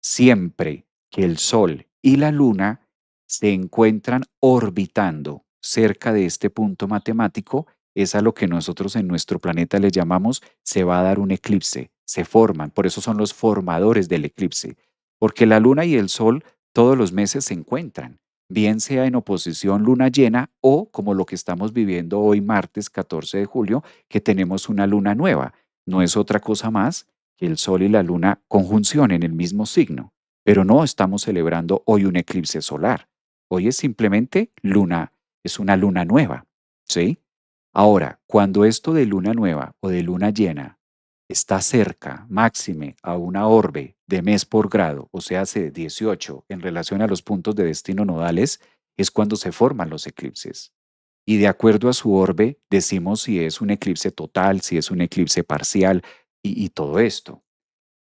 Siempre que el Sol y la Luna se encuentran orbitando cerca de este punto matemático, es a lo que nosotros en nuestro planeta le llamamos se va a dar un eclipse, se forman, por eso son los formadores del eclipse, porque la Luna y el Sol todos los meses se encuentran, bien sea en oposición luna llena o como lo que estamos viviendo hoy martes 14 de julio, que tenemos una luna nueva. No es otra cosa más que el Sol y la Luna conjunción en el mismo signo, pero no estamos celebrando hoy un eclipse solar. Hoy es simplemente luna, es una luna nueva, ¿sí? Ahora, cuando esto de luna nueva o de luna llena está cerca, máxime, a una orbe de mes por grado, o sea, hace 18 en relación a los puntos de destino nodales, es cuando se forman los eclipses. Y de acuerdo a su orbe, decimos si es un eclipse total, si es un eclipse parcial y todo esto.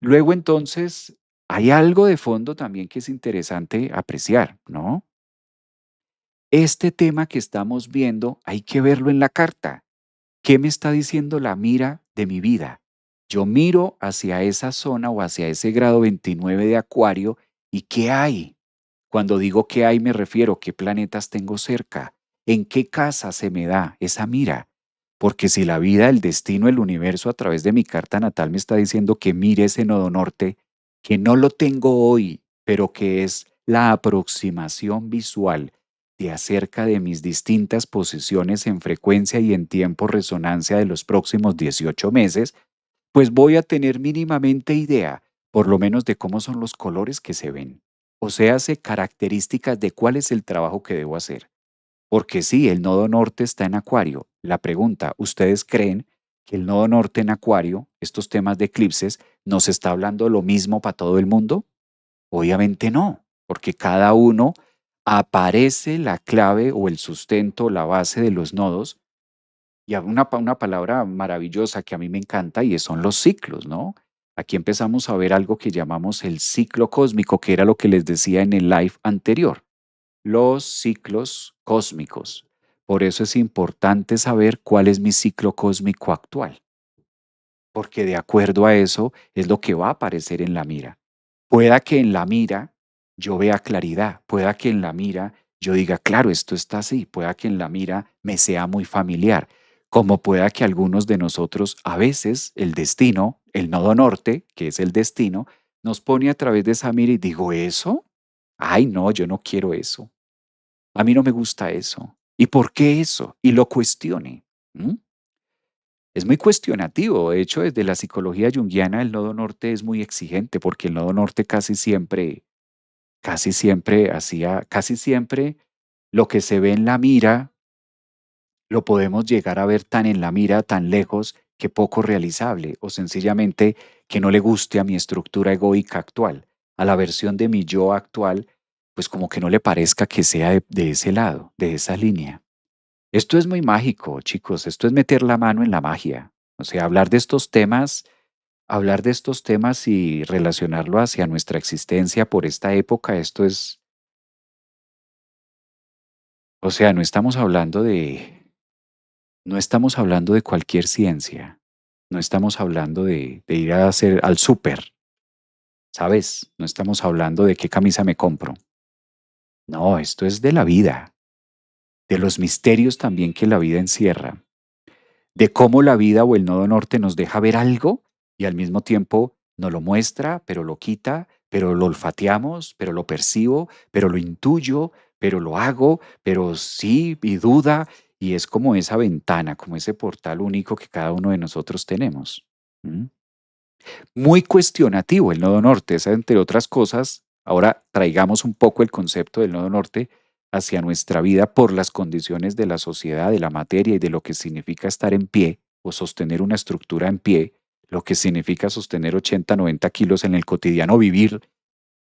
Luego entonces, hay algo de fondo también que es interesante apreciar, ¿no? Este tema que estamos viendo hay que verlo en la carta. ¿Qué me está diciendo la mira de mi vida? Yo miro hacia esa zona o hacia ese grado 29 de Acuario y ¿qué hay? Cuando digo qué hay me refiero qué planetas tengo cerca, en qué casa se me da esa mira. Porque si la vida, el destino, el universo a través de mi carta natal me está diciendo que mire ese nodo norte, que no lo tengo hoy, pero que es la aproximación visual de acerca de mis distintas posiciones en frecuencia y en tiempo resonancia de los próximos 18 meses, pues voy a tener mínimamente idea, por lo menos de cómo son los colores que se ven. O sea, hace características de cuál es el trabajo que debo hacer. Porque sí, el nodo norte está en Acuario. La pregunta, ¿ustedes creen que el nodo norte en Acuario, estos temas de eclipses, nos está hablando lo mismo para todo el mundo? Obviamente no, porque cada uno aparece la clave o el sustento, la base de los nodos. Y hay una palabra maravillosa que a mí me encanta y son los ciclos, ¿no? Aquí empezamos a ver algo que llamamos el ciclo cósmico, que era lo que les decía en el live anterior, los ciclos cósmicos. Por eso es importante saber cuál es mi ciclo cósmico actual, porque de acuerdo a eso es lo que va a aparecer en la mira. Pueda que en la mira yo vea claridad, pueda que en la mira yo diga, claro, esto está así, pueda que en la mira me sea muy familiar, como pueda que algunos de nosotros a veces el destino, el nodo norte, que es el destino, nos pone a través de esa mira y digo, ¿eso? Ay, no, yo no quiero eso. A mí no me gusta eso. ¿Y por qué eso? Y lo cuestione. ¿M? Es muy cuestionativo. De hecho, desde la psicología junguiana, el nodo norte es muy exigente porque el nodo norte casi siempre lo que se ve en la mira lo podemos llegar a ver tan en la mira, tan lejos, que poco realizable, o sencillamente que no le guste a mi estructura egoica actual, a la versión de mi yo actual, pues como que no le parezca que sea de ese lado, de esa línea. Esto es muy mágico, chicos, esto es meter la mano en la magia. O sea, hablar de estos temas y relacionarlo hacia nuestra existencia por esta época, esto es, o sea, no estamos hablando de cualquier ciencia, no estamos hablando de ir a hacer al súper, ¿sabes? No estamos hablando de qué camisa me compro. No, esto es de la vida, de los misterios también que la vida encierra, de cómo la vida o el nodo norte nos deja ver algo y al mismo tiempo nos lo muestra, pero lo quita, pero lo olfateamos, pero lo percibo, pero lo intuyo, pero lo hago, pero sí y duda, y es como esa ventana, como ese portal único que cada uno de nosotros tenemos. ¿Mm? Muy cuestionativo el nodo norte, esa entre otras cosas. Ahora traigamos un poco el concepto del nodo norte hacia nuestra vida por las condiciones de la sociedad, de la materia y de lo que significa estar en pie o sostener una estructura en pie, lo que significa sostener 80, 90 kilos en el cotidiano vivir,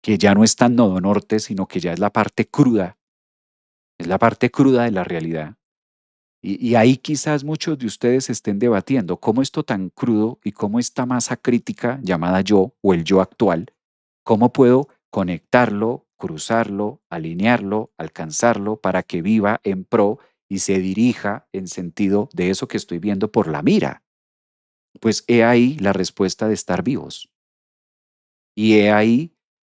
que ya no es tan nodo norte, sino que ya es la parte cruda de la realidad. Y ahí quizás muchos de ustedes estén debatiendo cómo esto tan crudo y cómo esta masa crítica llamada yo o el yo actual, cómo puedo conectarlo, cruzarlo, alinearlo, alcanzarlo para que viva en pro y se dirija en sentido de eso que estoy viendo por la mira. Pues he ahí la respuesta de estar vivos. Y he ahí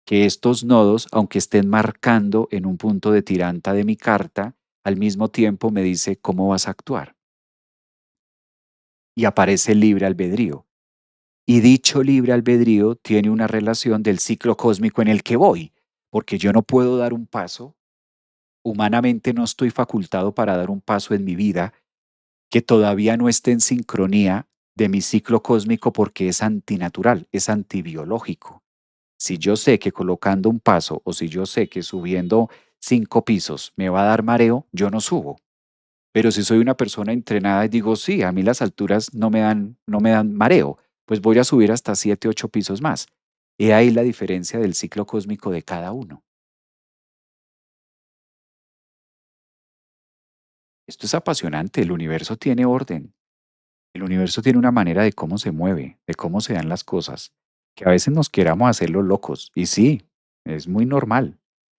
que estos nodos, aunque estén marcando en un punto de tiranta de mi carta, al mismo tiempo me dice cómo vas a actuar. Y aparece el libre albedrío. Y dicho libre albedrío tiene una relación del ciclo cósmico en el que voy, porque yo no puedo dar un paso, humanamente no estoy facultado para dar un paso en mi vida que todavía no esté en sincronía de mi ciclo cósmico porque es antinatural, es antibiológico. Si yo sé que colocando un paso o si yo sé que subiendo 5 pisos me va a dar mareo, yo no subo. Pero si soy una persona entrenada y digo, sí, a mí las alturas no me dan mareo, pues voy a subir hasta 7, 8 pisos más. He ahí la diferencia del ciclo cósmico de cada uno. Esto es apasionante, el universo tiene orden, el universo tiene una manera de cómo se mueve, de cómo se dan las cosas, que a veces nos queramos hacerlo locos. Y sí, es muy normal.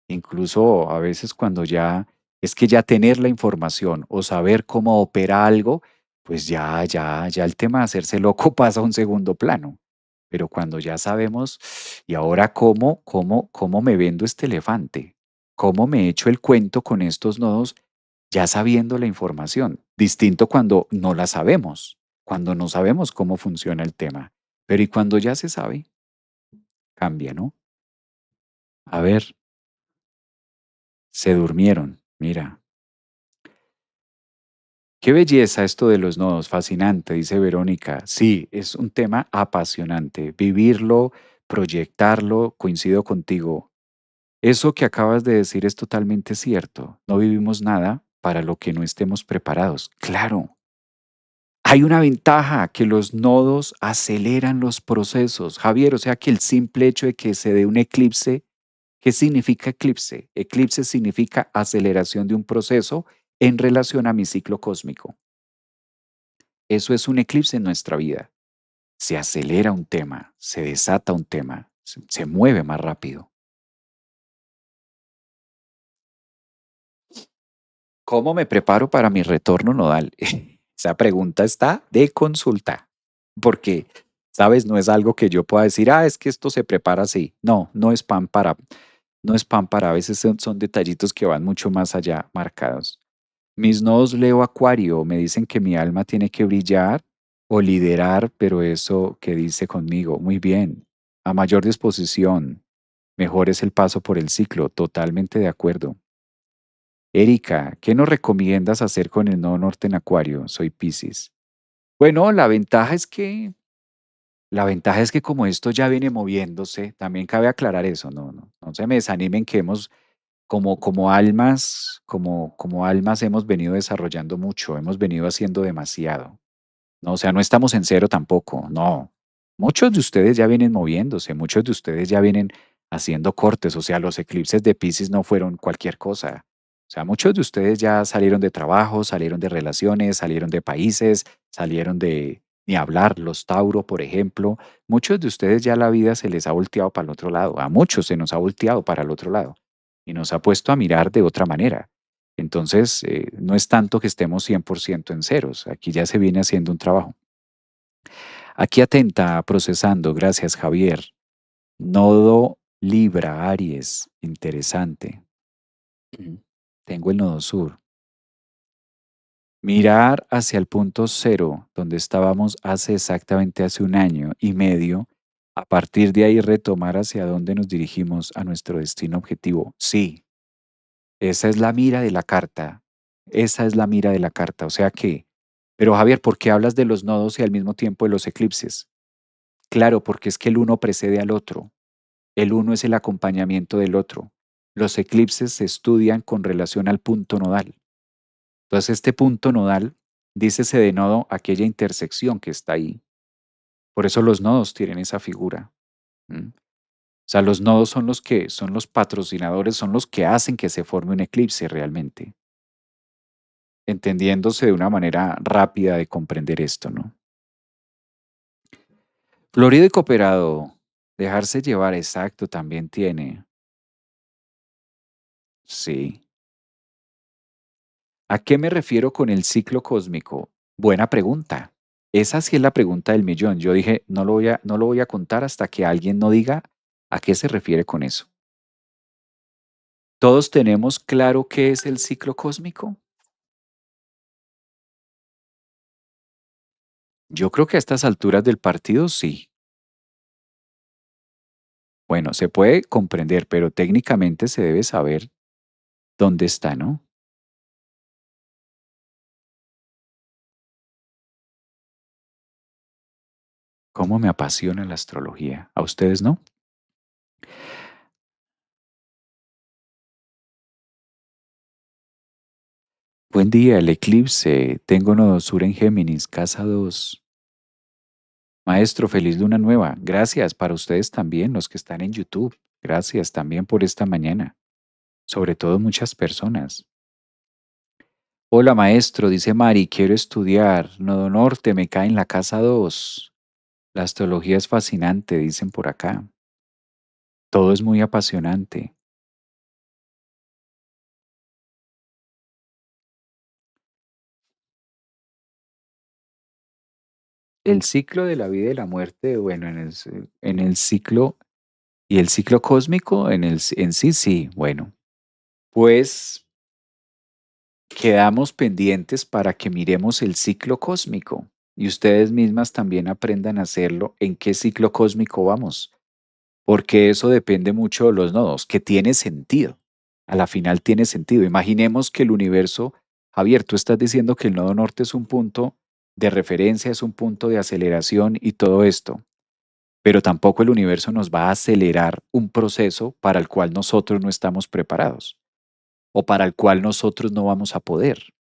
Incluso a veces cuando ya es que ya tener la información o saber cómo opera algo, pues ya el tema de hacerse loco pasa a un segundo plano. Pero cuando ya sabemos, ¿y ahora cómo me vendo este elefante? ¿Cómo me echo el cuento con estos nodos ya sabiendo la información? Distinto cuando no la sabemos, cuando no sabemos cómo funciona el tema. Pero y cuando ya se sabe, cambia, ¿no? A ver, se durmieron, mira. Qué belleza esto de los nodos, fascinante, dice Verónica. Sí, es un tema apasionante. Vivirlo, proyectarlo, coincido contigo. Eso que acabas de decir es totalmente cierto. No vivimos nada para lo que no estemos preparados. Claro, hay una ventaja, que los nodos aceleran los procesos. Javier, o sea que el simple hecho de que se dé un eclipse, ¿qué significa eclipse? Eclipse significa aceleración de un proceso en relación a mi ciclo cósmico. Eso es un eclipse en nuestra vida. Se acelera un tema, se desata un tema, se mueve más rápido. ¿Cómo me preparo para mi retorno nodal? Esa pregunta está de consulta, porque, sabes, no es algo que yo pueda decir, es que esto se prepara así. No, no es pan para, a veces son detallitos que van mucho más allá marcados. Mis nodos Leo Acuario me dicen que mi alma tiene que brillar o liderar, pero eso que dice conmigo, muy bien, a mayor disposición, mejor es el paso por el ciclo, totalmente de acuerdo. Erika, ¿qué nos recomiendas hacer con el nodo norte en Acuario? Soy Piscis. Bueno, la ventaja es que como esto ya viene moviéndose, también cabe aclarar eso, no se me desanimen que como almas hemos venido desarrollando mucho, hemos venido haciendo demasiado. No, o sea, no estamos en cero tampoco, no. Muchos de ustedes ya vienen moviéndose, muchos de ustedes ya vienen haciendo cortes, o sea, los eclipses de Piscis no fueron cualquier cosa. O sea, muchos de ustedes ya salieron de trabajo, salieron de relaciones, salieron de países, salieron de, ni hablar, los Tauro, por ejemplo. Muchos de ustedes ya la vida se les ha volteado para el otro lado, a muchos se nos ha volteado para el otro lado y nos ha puesto a mirar de otra manera. Entonces, no es tanto que estemos 100% en ceros, aquí ya se viene haciendo un trabajo. Aquí atenta, procesando, gracias Javier. Nodo Libra, Aries, interesante. Ujú. Tengo el nodo sur. Mirar hacia el punto cero, donde estábamos hace un año y medio, a partir de ahí retomar hacia dónde nos dirigimos a nuestro destino objetivo. Sí, esa es la mira de la carta. Esa es la mira de la carta. O sea que, pero Javier, ¿por qué hablas de los nodos y al mismo tiempo de los eclipses? Claro, porque es que el uno precede al otro. El uno es el acompañamiento del otro. Los eclipses se estudian con relación al punto nodal. Entonces, este punto nodal, dícese de nodo aquella intersección que está ahí. Por eso los nodos tienen esa figura. ¿M? O sea, los nodos son los que son los patrocinadores, son los que hacen que se forme un eclipse realmente, entendiéndose de una manera rápida de comprender esto, ¿no? Florido y cooperado, dejarse llevar, exacto, también tiene. Sí. ¿A qué me refiero con el ciclo cósmico? Buena pregunta. Esa sí es la pregunta del millón. Yo dije, no lo voy a contar hasta que alguien no diga a qué se refiere con eso. ¿Todos tenemos claro qué es el ciclo cósmico? Yo creo que a estas alturas del partido sí. Bueno, se puede comprender, pero técnicamente se debe saber dónde está, ¿no? ¿Cómo me apasiona la astrología? ¿A ustedes no? Buen día, el eclipse. Tengo nodo sur en Géminis, casa 2. Maestro, feliz luna nueva. Gracias para ustedes también, los que están en YouTube. Gracias también por esta mañana. Sobre todo muchas personas. Hola maestro, dice Mari, quiero estudiar. Nodo Norte me cae en la casa 2. La astrología es fascinante, dicen por acá. Todo es muy apasionante. El ciclo de la vida y la muerte, bueno, en el ciclo y el ciclo cósmico, en sí, sí, bueno. Pues quedamos pendientes para que miremos el ciclo cósmico y ustedes mismas también aprendan a hacerlo en qué ciclo cósmico vamos, porque eso depende mucho de los nodos, que tiene sentido. A la final tiene sentido. Imaginemos que el universo, Javier, tú estás diciendo que el nodo norte es un punto de referencia, es un punto de aceleración y todo esto, pero tampoco el universo nos va a acelerar un proceso para el cual nosotros no estamos preparados o para el cual nosotros no vamos a poder.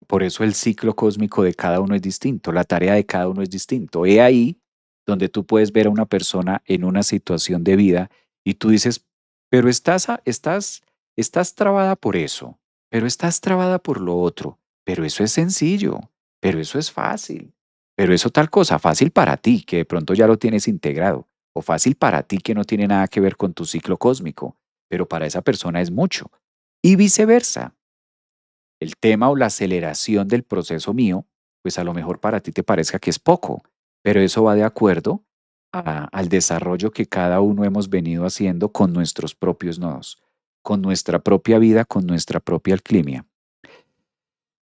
Por eso el ciclo cósmico de cada uno es distinto, la tarea de cada uno es distinto. He ahí donde tú puedes ver a una persona en una situación de vida y tú dices, pero estás trabada por eso, pero estás trabada por lo otro, pero eso es sencillo, pero eso es fácil, pero eso tal cosa, fácil para ti, que de pronto ya lo tienes integrado, o fácil para ti que no tiene nada que ver con tu ciclo cósmico, pero para esa persona es mucho. Y viceversa. El tema o la aceleración del proceso mío, pues a lo mejor para ti te parezca que es poco, pero eso va de acuerdo al desarrollo que cada uno hemos venido haciendo con nuestros propios nodos, con nuestra propia vida, con nuestra propia alquimia.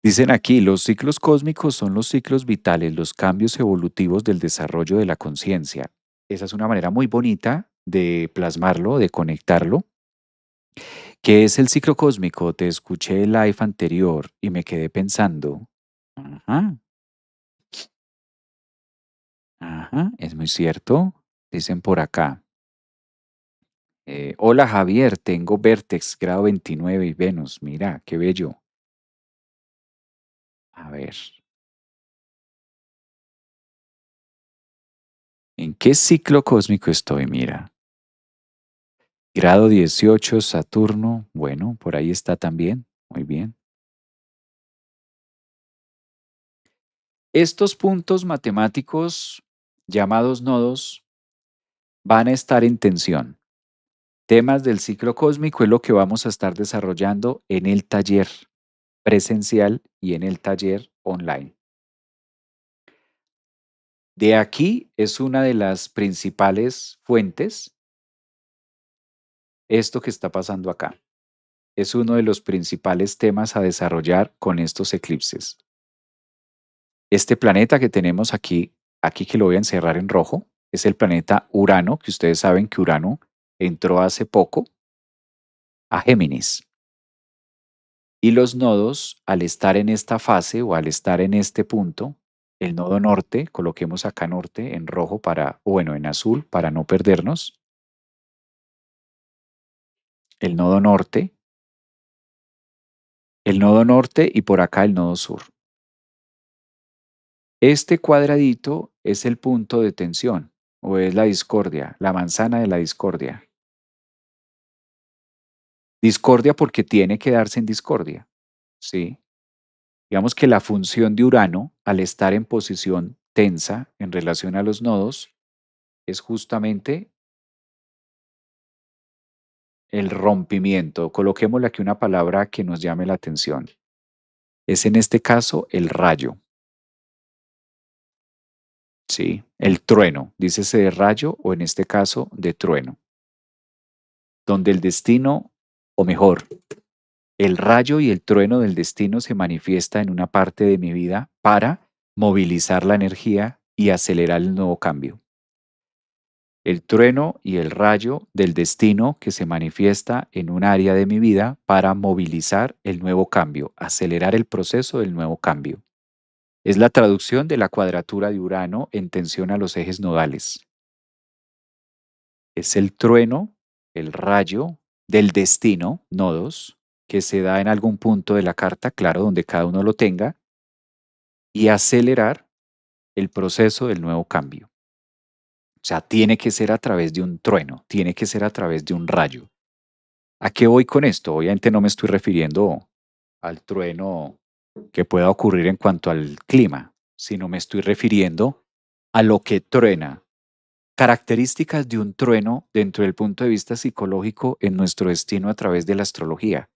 Dicen aquí, los ciclos cósmicos son los ciclos vitales, los cambios evolutivos del desarrollo de la conciencia. Esa es una manera muy bonita de plasmarlo, de conectarlo. ¿Qué es el ciclo cósmico? Te escuché el live anterior y me quedé pensando. Ajá. Ajá, es muy cierto. Dicen por acá. Hola Javier, tengo Vértex, grado 29 y Venus. Mira, qué bello. A ver, ¿en qué ciclo cósmico estoy? Mira, grado 18, Saturno. Bueno, por ahí está también. Muy bien. Estos puntos matemáticos llamados nodos van a estar en tensión. Temas del ciclo cósmico es lo que vamos a estar desarrollando en el taller presencial y en el taller online. De aquí es una de las principales fuentes, esto que está pasando acá. Es uno de los principales temas a desarrollar con estos eclipses. Este planeta que tenemos aquí, aquí que lo voy a encerrar en rojo, es el planeta Urano, que ustedes saben que Urano entró hace poco a Géminis. Y los nodos, al estar en esta fase o al estar en este punto, el nodo norte, coloquemos acá norte en rojo para, o bueno, en azul para no perdernos, el nodo norte y por acá el nodo sur. Este cuadradito es el punto de tensión o es la discordia, la manzana de la discordia. Discordia porque tiene que darse en discordia, ¿sí? Digamos que la función de Urano, al estar en posición tensa en relación a los nodos, es justamente el rompimiento. Coloquémosle aquí una palabra que nos llame la atención. Es en este caso el rayo, ¿sí? El trueno, dícese de rayo o en este caso de trueno, donde el destino, o mejor, el rayo y el trueno del destino se manifiesta en una parte de mi vida para movilizar la energía y acelerar el nuevo cambio. El trueno y el rayo del destino que se manifiesta en un área de mi vida para movilizar el nuevo cambio, acelerar el proceso del nuevo cambio. Es la traducción de la cuadratura de Urano en tensión a los ejes nodales. Es el trueno, el rayo del destino, nodos, que se da en algún punto de la carta, claro, donde cada uno lo tenga, y acelerar el proceso del nuevo cambio. O sea, tiene que ser a través de un trueno, tiene que ser a través de un rayo. ¿A qué voy con esto? Obviamente no me estoy refiriendo al trueno que pueda ocurrir en cuanto al clima, sino me estoy refiriendo a lo que truena. Características de un trueno dentro del punto de vista psicológico en nuestro destino a través de la astrología.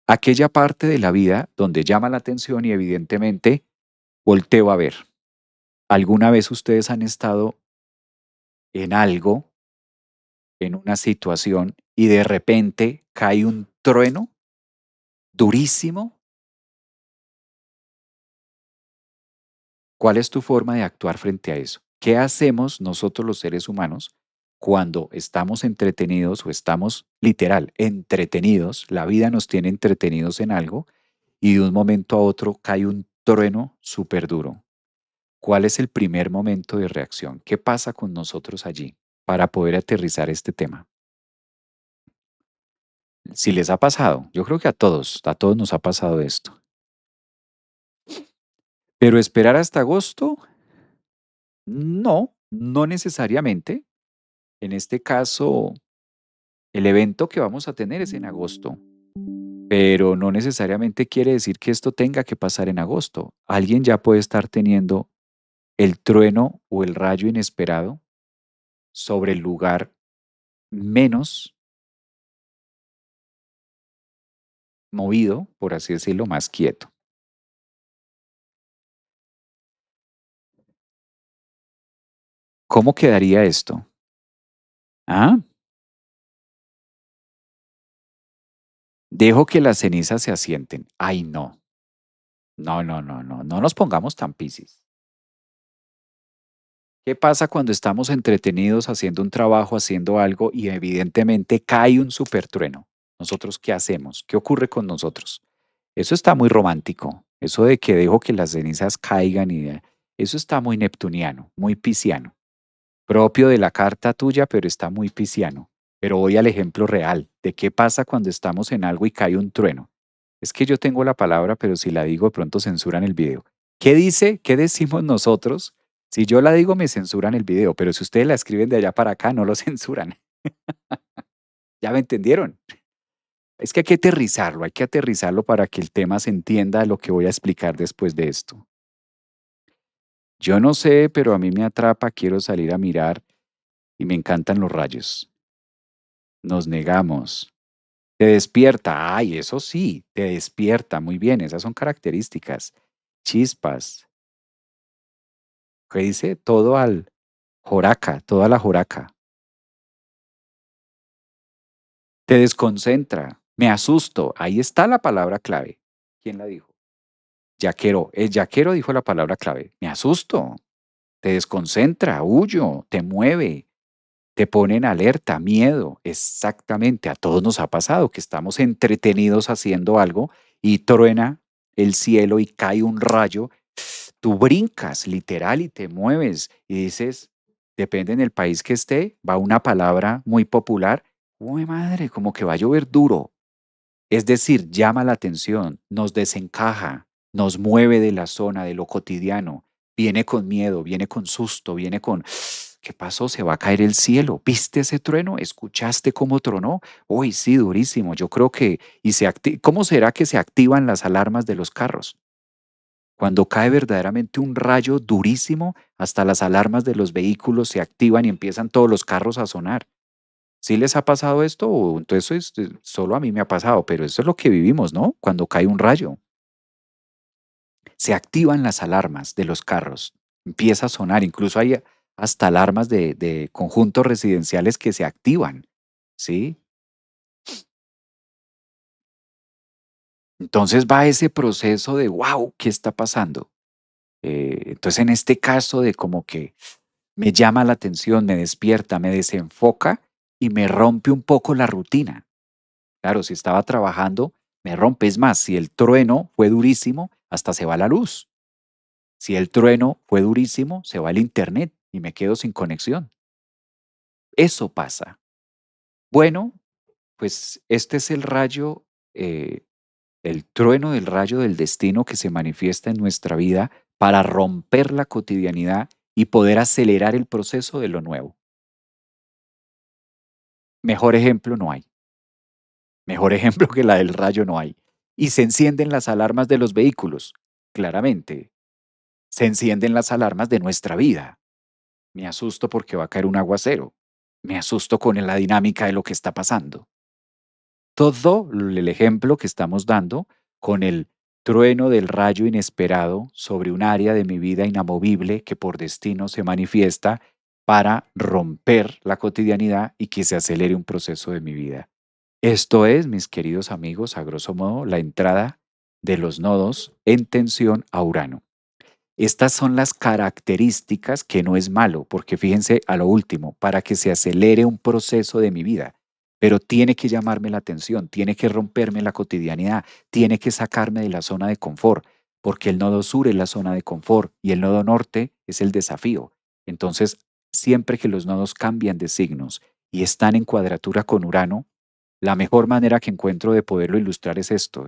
Aquella parte de la vida donde llama la atención y evidentemente volteo a ver. ¿Alguna vez ustedes han estado en algo, en una situación, y de repente cae un trueno durísimo? ¿Cuál es tu forma de actuar frente a eso? ¿Qué hacemos nosotros los seres humanos cuando estamos entretenidos o estamos literal entretenidos? La vida nos tiene entretenidos en algo y de un momento a otro cae un trueno súper duro. ¿Cuál es el primer momento de reacción? ¿Qué pasa con nosotros allí para poder aterrizar este tema? Si les ha pasado, yo creo que a todos nos ha pasado esto. Pero esperar hasta agosto, no, no necesariamente. En este caso, el evento que vamos a tener es en agosto, pero no necesariamente quiere decir que esto tenga que pasar en agosto. Alguien ya puede estar teniendo el trueno o el rayo inesperado sobre el lugar menos movido, por así decirlo, más quieto. ¿Cómo quedaría esto? Ah, dejo que las cenizas se asienten. Ay, no. No, no, no, no, no nos pongamos tan pisis. ¿Qué pasa cuando estamos entretenidos haciendo un trabajo, haciendo algo y evidentemente cae un supertrueno? ¿Nosotros qué hacemos? ¿Qué ocurre con nosotros? Eso está muy romántico. Eso de que dejo que las cenizas caigan y Eso está muy neptuniano, muy pisciano, propio de la carta tuya, pero está muy pisciano. Pero voy al ejemplo real de qué pasa cuando estamos en algo y cae un trueno. Es que yo tengo la palabra, pero si la digo de pronto censuran el video. ¿Qué dice? ¿Qué decimos nosotros? Si yo la digo, me censuran el video, pero si ustedes la escriben de allá para acá, no lo censuran. ¿Ya me entendieron? Es que hay que aterrizarlo para que el tema se entienda lo que voy a explicar después de esto. Yo no sé, pero a mí me atrapa, quiero salir a mirar y me encantan los rayos. Nos negamos. Te despierta. Ay, eso sí, te despierta. Muy bien, esas son características. Chispas. ¿Qué dice? Todo al joraca, toda la joraca. Te desconcentra. Me asusto. Ahí está la palabra clave. ¿Quién la dijo? Yaquero. El yaquero dijo la palabra clave. Me asusto. Te desconcentra, huyo, te mueve, te pone en alerta, miedo. Exactamente, a todos nos ha pasado que estamos entretenidos haciendo algo y truena el cielo y cae un rayo. Tú brincas literal y te mueves y dices, depende en el país que esté, va una palabra muy popular, uy madre, como que va a llover duro. Es decir, llama la atención, nos desencaja, nos mueve de la zona, de lo cotidiano, viene con miedo, viene con susto, viene con, ¿qué pasó? Se va a caer el cielo. ¿Viste ese trueno? ¿Escuchaste cómo tronó? Uy, sí, durísimo. Yo creo que, ¿cómo será que se activan las alarmas de los carros? Cuando cae verdaderamente un rayo durísimo, hasta las alarmas de los vehículos se activan y empiezan todos los carros a sonar. ¿Sí les ha pasado esto? O entonces solo a mí me ha pasado, pero eso es lo que vivimos, ¿no? Cuando cae un rayo, se activan las alarmas de los carros, empieza a sonar, incluso hay hasta alarmas de conjuntos residenciales que se activan, ¿sí? Entonces va ese proceso de, wow, ¿qué está pasando? Entonces en este caso de como que me llama la atención, me despierta, me desenfoca y me rompe un poco la rutina. Claro, si estaba trabajando, me rompe. Es más, si el trueno fue durísimo, hasta se va la luz. Si el trueno fue durísimo, se va el internet y me quedo sin conexión. Eso pasa. Bueno, pues este es el rayo, el trueno del rayo del destino que se manifiesta en nuestra vida para romper la cotidianidad y poder acelerar el proceso de lo nuevo. Mejor ejemplo no hay. Mejor ejemplo que la del rayo no hay. Y se encienden las alarmas de los vehículos. Claramente, se encienden las alarmas de nuestra vida. Me asusto porque va a caer un aguacero. Me asusto con la dinámica de lo que está pasando. Todo el ejemplo que estamos dando con el trueno del rayo inesperado sobre un área de mi vida inamovible que por destino se manifiesta para romper la cotidianidad y que se acelere un proceso de mi vida. Esto es, mis queridos amigos, a grosso modo, la entrada de los nodos en tensión a Urano. Estas son las características que no es malo, porque fíjense a lo último, para que se acelere un proceso de mi vida, pero tiene que llamarme la atención, tiene que romperme la cotidianidad, tiene que sacarme de la zona de confort, porque el nodo sur es la zona de confort y el nodo norte es el desafío. Entonces, siempre que los nodos cambian de signos y están en cuadratura con Urano, la mejor manera que encuentro de poderlo ilustrar es esto.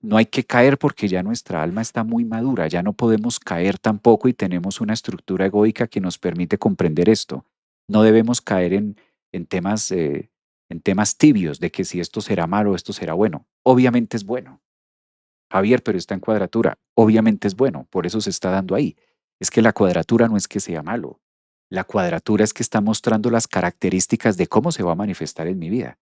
No hay que caer porque ya nuestra alma está muy madura, ya no podemos caer tampoco y tenemos una estructura egoica que nos permite comprender esto. No debemos caer en temas tibios de que si esto será malo o esto será bueno. Obviamente es bueno. Javier, pero está en cuadratura. Obviamente es bueno, por eso se está dando ahí. Es que la cuadratura no es que sea malo. La cuadratura es que está mostrando las características de cómo se va a manifestar en mi vida.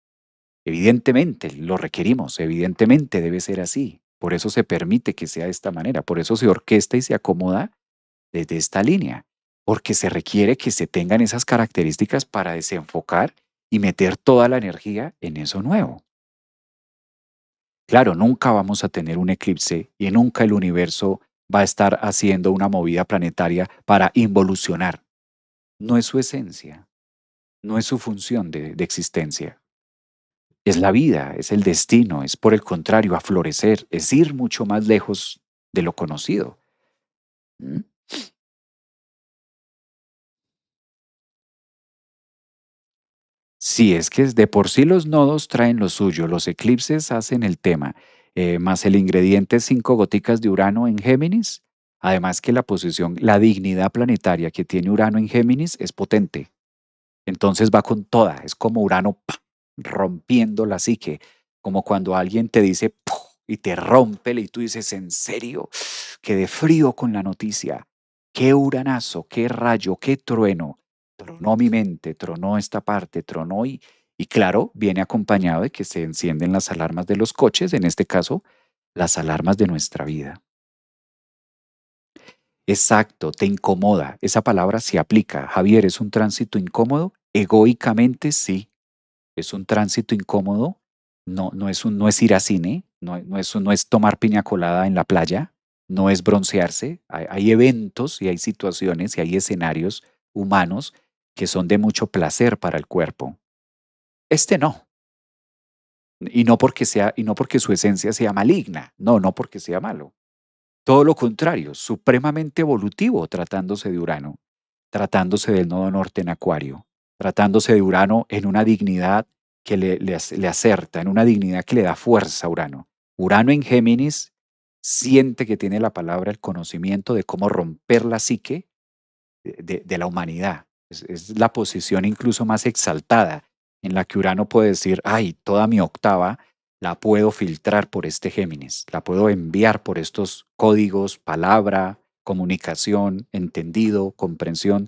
Evidentemente, lo requerimos, evidentemente debe ser así. Por eso se permite que sea de esta manera, por eso se orquesta y se acomoda desde esta línea, porque se requiere que se tengan esas características para desenfocar y meter toda la energía en eso nuevo. Claro, nunca vamos a tener un eclipse y nunca el universo va a estar haciendo una movida planetaria para involucionar. No es su esencia, no es su función de existencia. Es la vida, es el destino, es por el contrario, a florecer, es ir mucho más lejos de lo conocido. ¿Mm? Sí, es que de por sí los nodos traen lo suyo, los eclipses hacen el tema, más el ingrediente 5 goticas de Urano en Géminis, además que la posición, la dignidad planetaria que tiene Urano en Géminis es potente. Entonces va con toda, es como Urano ¡pah! Rompiendo la psique, como cuando alguien te dice ¡puf! Y te rompe y tú dices, ¿en serio? Quedé frío con la noticia. Qué uranazo, qué rayo, qué trueno. Tronó mi mente, tronó esta parte, tronó y claro, viene acompañado de que se encienden las alarmas de los coches, en este caso, las alarmas de nuestra vida. Exacto, te incomoda. Esa palabra se aplica. Javier, ¿es un tránsito incómodo? Egoicamente sí. Es un tránsito incómodo, no es ir a cine, no es tomar piña colada en la playa, no es broncearse. Hay eventos y hay situaciones y hay escenarios humanos que son de mucho placer para el cuerpo. Este no, y no porque su esencia sea maligna, no porque sea malo. Todo lo contrario, supremamente evolutivo tratándose de Urano, tratándose del nodo norte en Acuario, tratándose de Urano en una dignidad que le acerta, en una dignidad que le da fuerza a Urano. Urano en Géminis siente que tiene la palabra, el conocimiento de cómo romper la psique de la humanidad. Es la posición incluso más exaltada en la que Urano puede decir, ay, toda mi octava la puedo filtrar por este Géminis, la puedo enviar por estos códigos, palabra, comunicación, entendido, comprensión.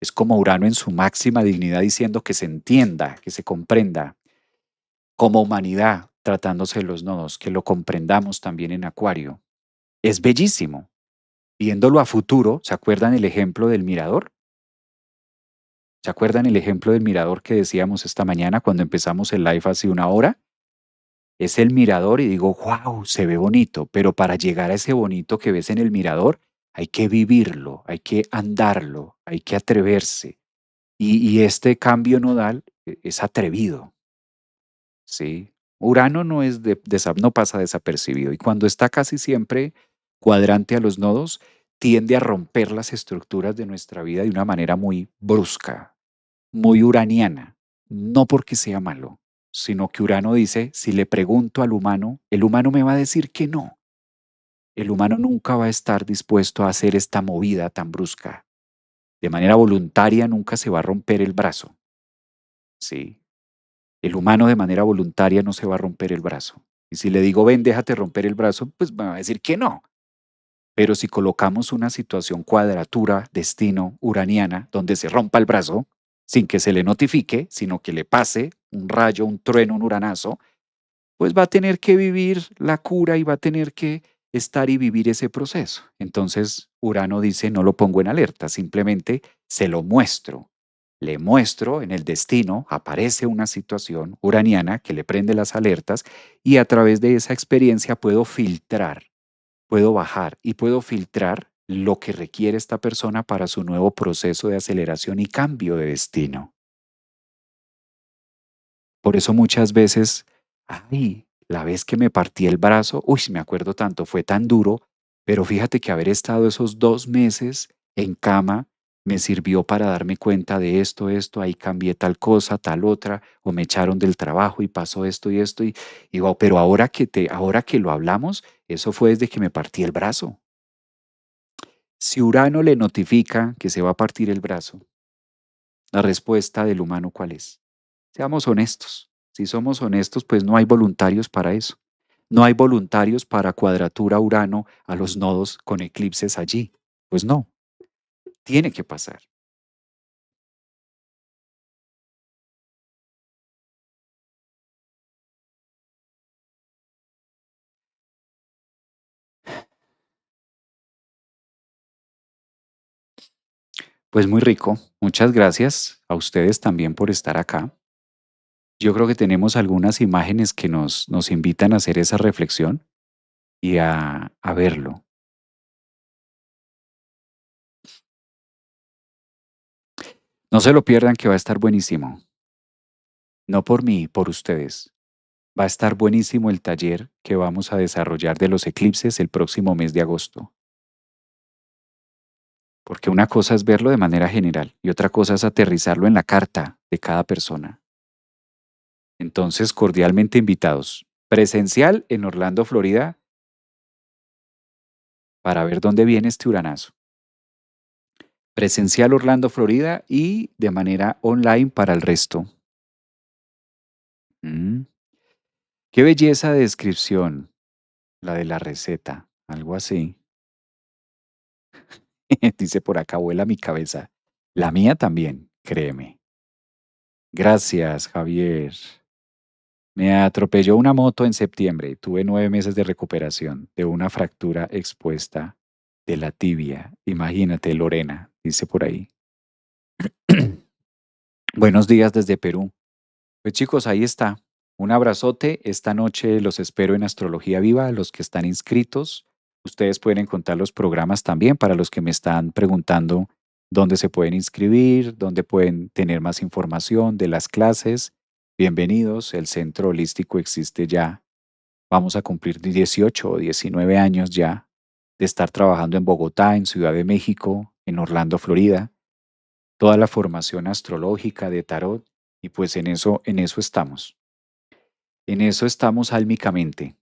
Es como Urano en su máxima dignidad diciendo que se entienda, que se comprenda como humanidad tratándose de los nodos, que lo comprendamos también en Acuario. Es bellísimo. Viéndolo a futuro, ¿se acuerdan el ejemplo del mirador? ¿Se acuerdan el ejemplo del mirador que decíamos esta mañana cuando empezamos el live hace una hora? Es el mirador y digo, wow, se ve bonito, pero para llegar a ese bonito que ves en el mirador, hay que vivirlo, hay que andarlo, hay que atreverse. Y este cambio nodal es atrevido, ¿sí? Urano no, no pasa desapercibido y cuando está casi siempre cuadrante a los nodos, tiende a romper las estructuras de nuestra vida de una manera muy brusca, muy uraniana, no porque sea malo, sino que Urano dice, si le pregunto al humano, el humano me va a decir que no. El humano nunca va a estar dispuesto a hacer esta movida tan brusca. De manera voluntaria nunca se va a romper el brazo, ¿sí? El humano de manera voluntaria no se va a romper el brazo. Y si le digo, ven, déjate romper el brazo, pues me va a decir que no. Pero si colocamos una situación cuadratura, destino, uraniana, donde se rompa el brazo, sin que se le notifique, sino que le pase un rayo, un trueno, un uranazo, pues va a tener que vivir la cura y va a tener que estar y vivir ese proceso. Entonces, Urano dice, no lo pongo en alerta, simplemente se lo muestro. Le muestro en el destino, aparece una situación uraniana que le prende las alertas y a través de esa experiencia puedo filtrar, puedo bajar y puedo filtrar lo que requiere esta persona para su nuevo proceso de aceleración y cambio de destino. Por eso muchas veces, ay, la vez que me partí el brazo, uy, me acuerdo tanto, fue tan duro, pero fíjate que haber estado esos 2 meses en cama me sirvió para darme cuenta de esto, ahí cambié tal cosa, tal otra, o me echaron del trabajo y pasó esto, y digo, pero ahora que lo hablamos, eso fue desde que me partí el brazo. Si Urano le notifica que se va a partir el brazo, la respuesta del humano, ¿cuál es? Seamos honestos. Si somos honestos, pues no hay voluntarios para eso. No hay voluntarios para cuadratura Urano a los nodos con eclipses allí. Pues no, tiene que pasar. Pues muy rico. Muchas gracias a ustedes también por estar acá. Yo creo que tenemos algunas imágenes que nos invitan a hacer esa reflexión y a verlo. No se lo pierdan que va a estar buenísimo. No por mí, por ustedes. Va a estar buenísimo el taller que vamos a desarrollar de los eclipses el próximo mes de agosto, porque una cosa es verlo de manera general y otra cosa es aterrizarlo en la carta de cada persona. Entonces, cordialmente invitados. Presencial en Orlando, Florida, para ver dónde viene este uranazo. Presencial Orlando, Florida y de manera online para el resto. Mm, Qué belleza de descripción, la de la receta, algo así. Dice por acá, vuela mi cabeza. La mía también, créeme. Gracias, Javier. Me atropelló una moto en septiembre. Tuve 9 meses de recuperación de una fractura expuesta de la tibia. Imagínate, Lorena, dice por ahí. Buenos días desde Perú. Pues chicos, ahí está. Un abrazote. Esta noche los espero en Astrología Viva, los que están inscritos. Ustedes pueden encontrar los programas también para los que me están preguntando dónde se pueden inscribir, dónde pueden tener más información de las clases. Bienvenidos. El Centro Holístico existe ya. Vamos a cumplir 18 o 19 años ya de estar trabajando en Bogotá, en Ciudad de México, en Orlando, Florida. Toda la formación astrológica de tarot y pues en eso estamos. En eso estamos álmicamente.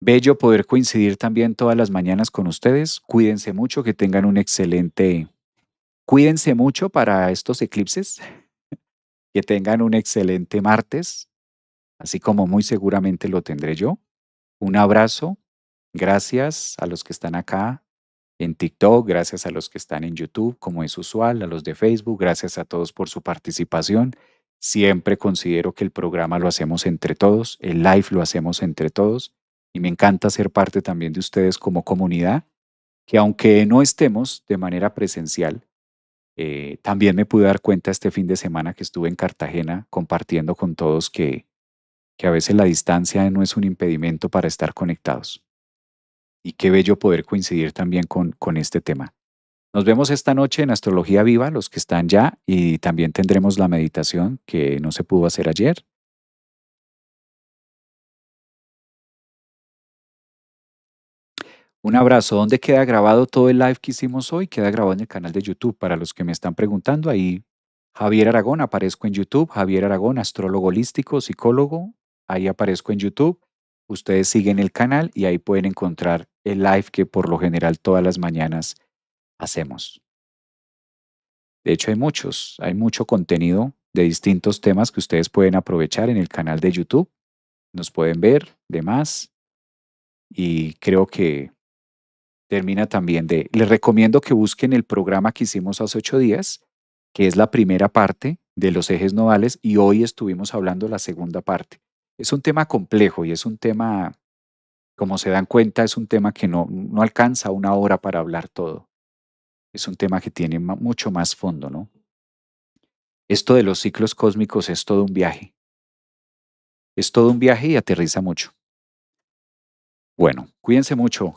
Bello poder coincidir también todas las mañanas con ustedes. Cuídense mucho, que tengan un excelente, cuídense mucho para estos eclipses, que tengan un excelente martes, así como muy seguramente lo tendré yo. Un abrazo. Gracias a los que están acá en TikTok, gracias a los que están en YouTube, como es usual, a los de Facebook, gracias a todos por su participación. Siempre considero que el programa lo hacemos entre todos, el live lo hacemos entre todos y me encanta ser parte también de ustedes como comunidad, que aunque no estemos de manera presencial, también me pude dar cuenta este fin de semana que estuve en Cartagena compartiendo con todos que a veces la distancia no es un impedimento para estar conectados. Y qué bello poder coincidir también con este tema. Nos vemos esta noche en Astrología Viva, los que están ya, y también tendremos la meditación que no se pudo hacer ayer. Un abrazo. ¿Dónde queda grabado todo el live que hicimos hoy? Queda grabado en el canal de YouTube. Para los que me están preguntando, ahí Javier Aragón, aparezco en YouTube. Javier Aragón, astrólogo holístico, psicólogo. Ahí aparezco en YouTube. Ustedes siguen el canal y ahí pueden encontrar el live que por lo general todas las mañanas hacemos. De hecho, hay mucho contenido de distintos temas que ustedes pueden aprovechar en el canal de YouTube. Nos pueden ver, demás. Y creo que termina también de... Les recomiendo que busquen el programa que hicimos hace 8 días, que es la primera parte de los ejes nodales, y hoy estuvimos hablando la segunda parte. Es un tema complejo y es un tema, como se dan cuenta, es un tema que no alcanza una hora para hablar todo. Es un tema que tiene mucho más fondo, ¿no? Esto de los ciclos cósmicos es todo un viaje. Es todo un viaje y aterriza mucho. Bueno, cuídense mucho.